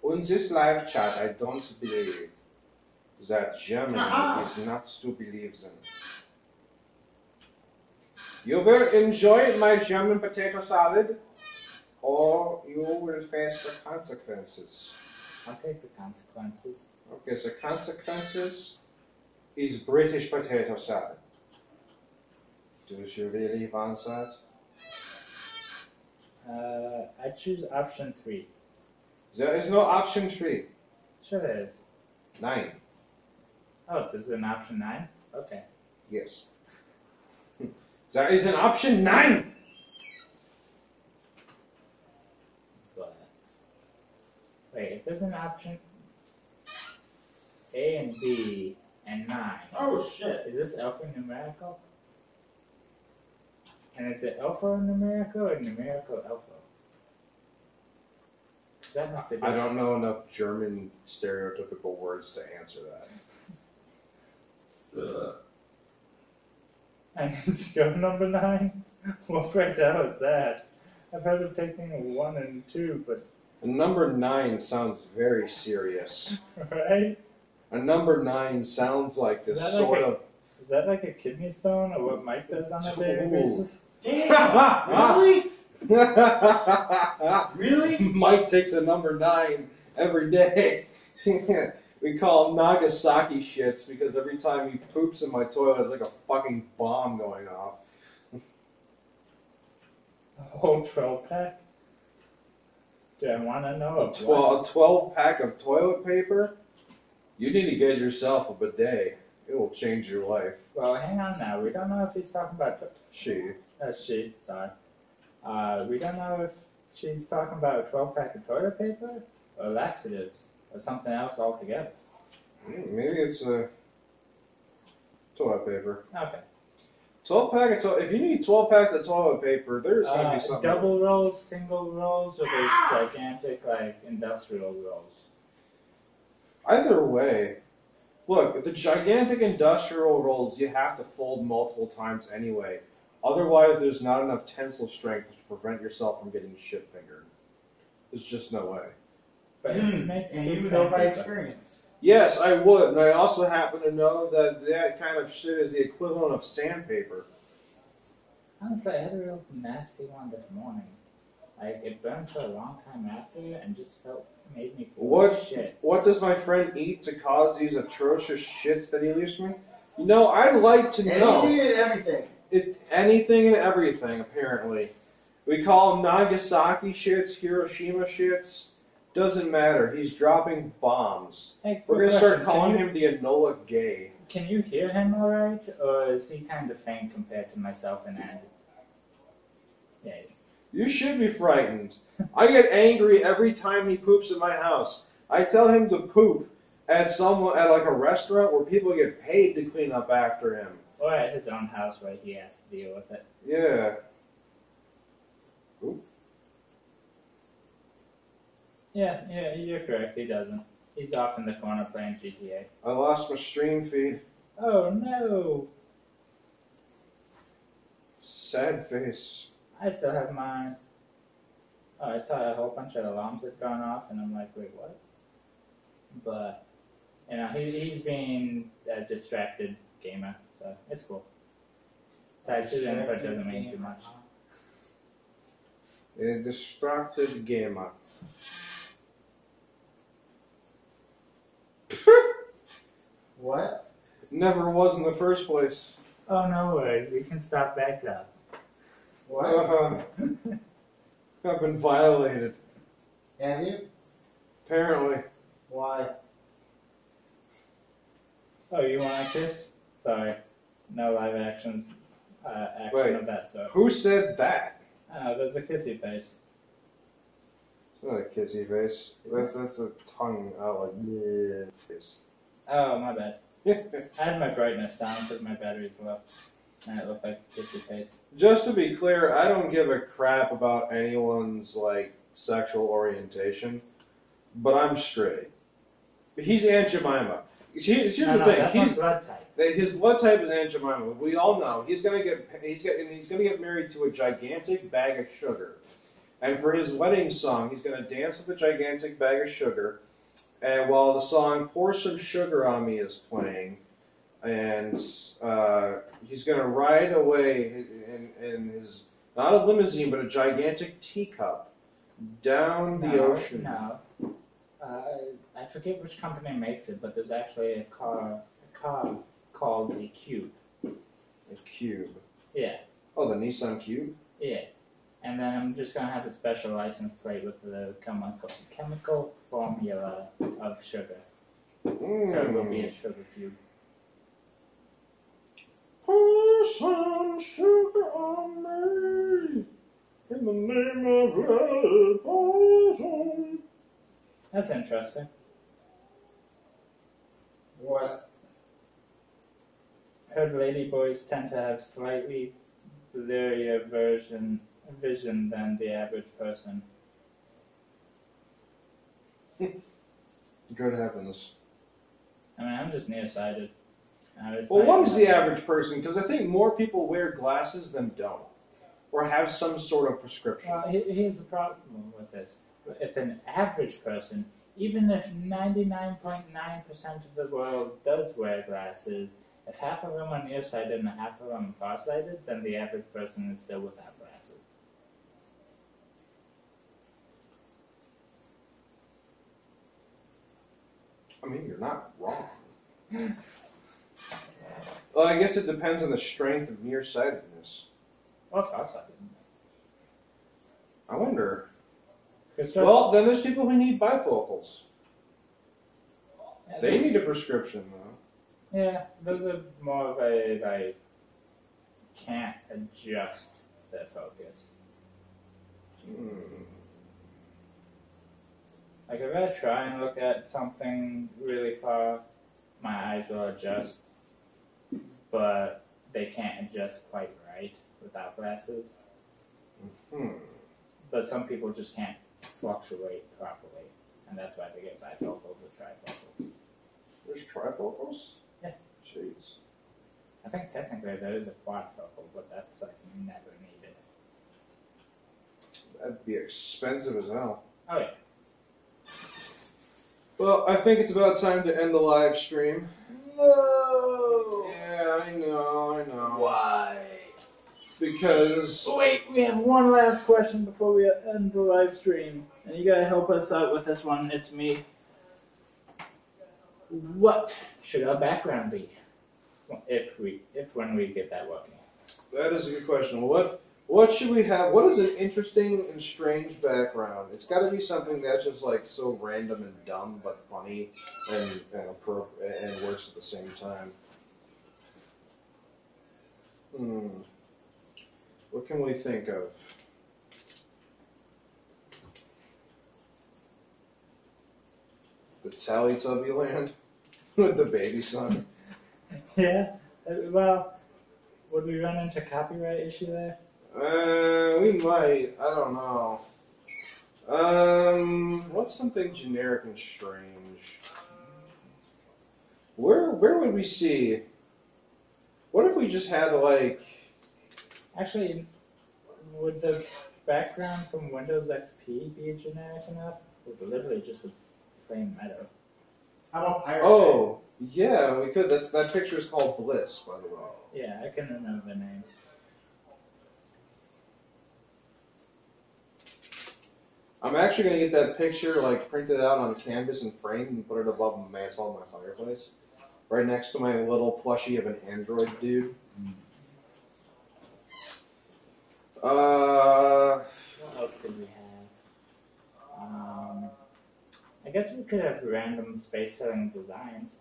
On this live chat, I don't believe that Germany is not to believe in. You will enjoy my German potato salad, or you will face the consequences. I'll take the consequences. Okay, the consequences is British potato salad. Do you really want that? I choose option 3. There is no option 3. Sure there is. 9. Oh, there's an option 9? Okay. Yes. There is an option 9! But, wait, if there's an option A and B and 9, Oh shit. is this alphanumerical? And is it alpha numerical or numerical alpha? 'Cause that makes a I difference. don't know enough German stereotypical words to answer that. I need to go number 9? What right hell is that? I've heard of taking a 1 and 2, but A number 9 sounds very serious. right? A number 9 sounds like this Is that sort like of. Is that like a kidney stone or what Mike does on a daily Ooh. basis? Damn! Really? Really? Mike takes a number 9 every day. We call him Nagasaki shits because every time he poops in my toilet, it's like a fucking bomb going off. A whole 12 pack? Do I want to know A 12 pack of toilet paper? You need to get yourself a bidet. It will change your life. Well, hang on now. We don't know if he's talking about She. she. Sorry. We don't know if she's talking about a 12 pack of toilet paper or laxatives or something else altogether. Maybe it's a toilet paper. Okay. 12 pack of if you need 12 packs of toilet paper, there's going to be something. Double rolls, single rolls, or those gigantic like industrial rolls? Either way. Look, the gigantic industrial rolls you have to fold multiple times anyway. Otherwise, there's not enough tensile strength to prevent yourself from getting shit fingered. There's just no way. But it makes And good you know by sense. experience. Yes, I would, and I also happen to know that that kind of shit is the equivalent of sandpaper. Honestly, I had a real nasty one this morning. Like, it burned for a long time after and just made me feel like shit. What does my friend eat to cause these atrocious shits that he leaves me? You know, I'd like to know. Anything and everything. Anything and everything, apparently. We call them Nagasaki shits, Hiroshima shits. Doesn't matter. He's dropping bombs. Hey, We're going to start question. calling him the Enola Gay. Can you hear him alright? Or is he kind of faint compared to myself and Andy? Yeah. You should be frightened. I get angry every time he poops in my house. I tell him to poop at like a restaurant where people get paid to clean up after him. Or at his own house where he has to deal with it. Yeah. Oop. Yeah, you're correct. He doesn't. He's off in the corner playing GTA. I lost my stream feed. Oh no! Sad face. I still have mine. Oh, I thought a whole bunch of alarms had gone off, and I'm like, wait, what? But, you know, he's being a distracted gamer, so it's cool. Besides, his input doesn't mean too much. A distracted gamer. What? Never was in the first place. Oh, no worries. We can stop back up. What? I've been violated. Have you? Apparently. Why? Oh, you want a kiss? Sorry. No live action Wait. of that sort. Who said that? Oh, there's a kissy face. It's not a kissy face. That's a tongue out like yeah. Face. Oh, my bad. I had my brightness down because my battery's low. And it looked like a kissy face. Just to be clear, I don't give a crap about anyone's like sexual orientation, but I'm straight. He's Aunt Jemima. Here's the thing. That's my blood type. His blood type is Aunt Jemima. We all know he's gonna get married to a gigantic bag of sugar, and for his wedding song, he's gonna dance with a gigantic bag of sugar, and while the song "Pour Some Sugar on Me" is playing, and he's gonna ride away in his not a limousine but a gigantic teacup down the ocean. No. I forget which company makes it, but there's actually a car called the Cube. A cube. Yeah, Oh, the Nissan Cube. yeah. And then I'm just gonna have a special license plate with the chemical formula of sugar. So it will be a sugar cube. Pour some sugar on me. In the name of love, pour some. That's interesting. What? Heard ladyboys tend to have slightly blurrier vision than the average person. Good heavens. I mean, I'm just nearsighted. Well, what is the average person? Because I think more people wear glasses than don't. Or have some sort of prescription. Well, here's the problem with this. If an average person, even if 99.9% of the world does wear glasses, if half of them are nearsighted and half of them are farsighted, then the average person is still without glasses. I mean, you're not wrong. Well, I guess it depends on the strength of nearsightedness. Or farsightedness. I wonder. Because Well, then there's people who need bifocals. yeah, They need a prescription, though. yeah, those are more of a, like, can't adjust their focus. Like, if I try and look at something really far, my eyes will adjust, but they can't adjust quite right without glasses. But some people just can't fluctuate properly, and that's why they get bifocals or trifocals. There's trifocals? Yeah. Jeez. I think technically there is a quadfocal, but that's like never needed. That'd be expensive as hell. Oh yeah. Well, I think it's about time to end the live stream. No. Yeah, I know. Why? Because Wait, we have one last question before we end the live stream, and you gotta help us out with this one. It's me. What should our background be? If when we get that working. that is a good question. What should we have? What is an interesting and strange background? It's got to be something that's just like so random and dumb, but funny and and works at the same time. What can we think of? The Teletubby Land with the baby son. Yeah. Well, would we run into copyright issue there? We might. I don't know. What's something generic and strange? Where would we see? What if we just had like? Actually, would the background from Windows XP be generic enough? Or literally just a plain meadow? How about Pirate Oh, yeah, we could. That picture is called Bliss, by the way. Yeah, I can remember the name. I'm actually gonna get that picture like printed out on canvas and framed and put it above the mantle of my fireplace, right next to my little plushie of an android dude. What else could we have? I guess we could have random space-filling designs,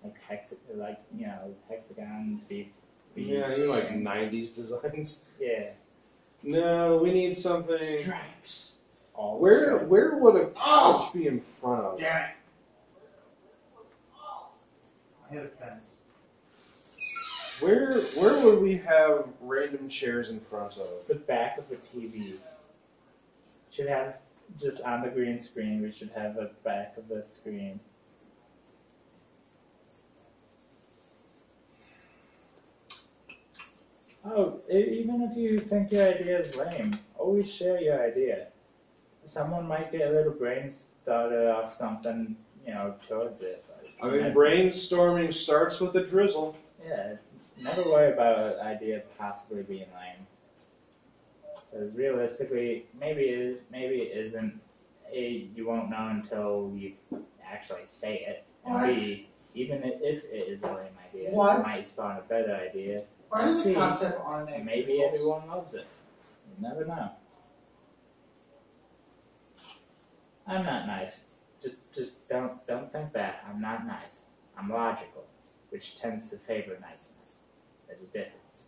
like hexagon, beef. Yeah, you like '90s designs. Yeah. No, we need something. Stripes. All Where stripes. would a couch be in front of? Damn it! I hit a fence. Where would we have random chairs in front of? The back of the TV. Should have just on the green screen. We should have a back of the screen. Oh, even if you think your idea is lame, always share your idea. Someone might get a little brain started off something, towards it. I mean, brainstorming starts with a drizzle. Yeah, never worry about an idea possibly being lame. Because realistically, maybe it is, maybe it isn't. A, you won't know until you actually say it. And What? B, even if it is a lame idea, What? it might spawn a better idea. Why does See, the concept on it? Maybe everyone loves it. You never know. I'm not nice. Just don't think that. I'm not nice. I'm logical, which tends to favor niceness. There's a difference.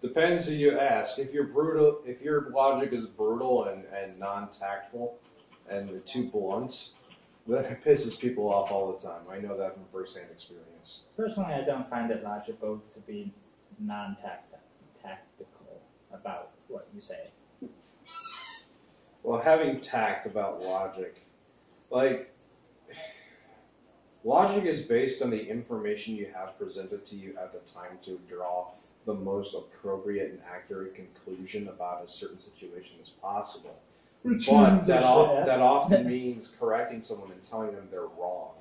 Depends who you ask. If you're brutal, if your logic is brutal and non-tactful and too blunt, then it pisses people off all the time. I know that from first-hand experience. Personally, I don't find it logical to be non-tactical having tact about logic. Like, logic is based on the information you have presented to you at the time to draw the most appropriate and accurate conclusion about a certain situation as possible. But that often means correcting someone and telling them they're wrong.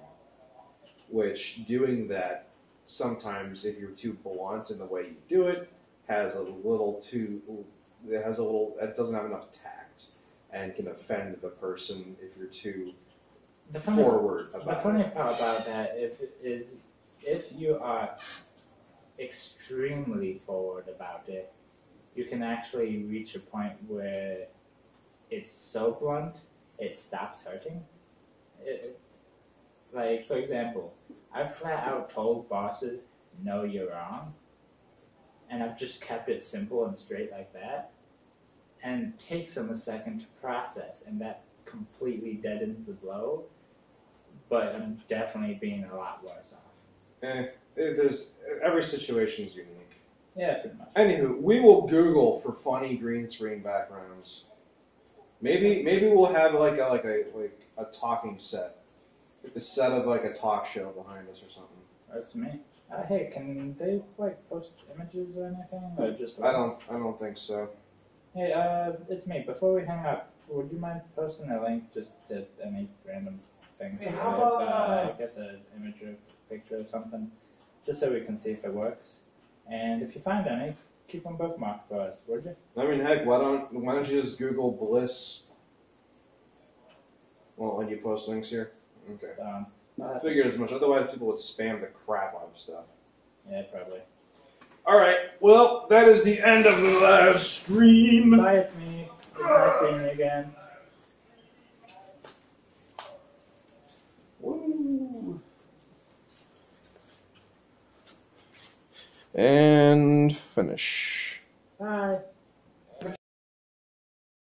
Which, doing that, sometimes, if you're too blunt in the way you do it, it doesn't have enough tact and can offend the person if you're too forward about it. The funny part about that if you are extremely forward about it, you can actually reach a point where it's so blunt, it stops hurting. Like, for example, I've flat out told bosses, no, you're wrong. And I've just kept it simple and straight like that. And it takes them a second to process, and that completely deadens the blow. But I'm definitely being a lot worse off. Every situation is unique. Yeah, pretty much. Anywho, we will Google for funny green screen backgrounds. Maybe we'll have like a talking set. The set of like a talk show behind us or something. That's me. Hey, can they like post images or anything, or just? I don't think so. Hey, it's me. Before we hang up, would you mind posting a link just to any random thing? Hey, how about I guess an image or picture or something, just so we can see if it works. And if you find any, keep them bookmarked for us, would you? I mean, heck, why don't you just Google Bliss? Well, when you post links here. Okay. I figured as much. Otherwise, people would spam the crap out of stuff. Yeah, probably. Alright, well, that is the end of the live stream. Bye, it's me. It's nice seeing you again. Woo. And finish. Bye.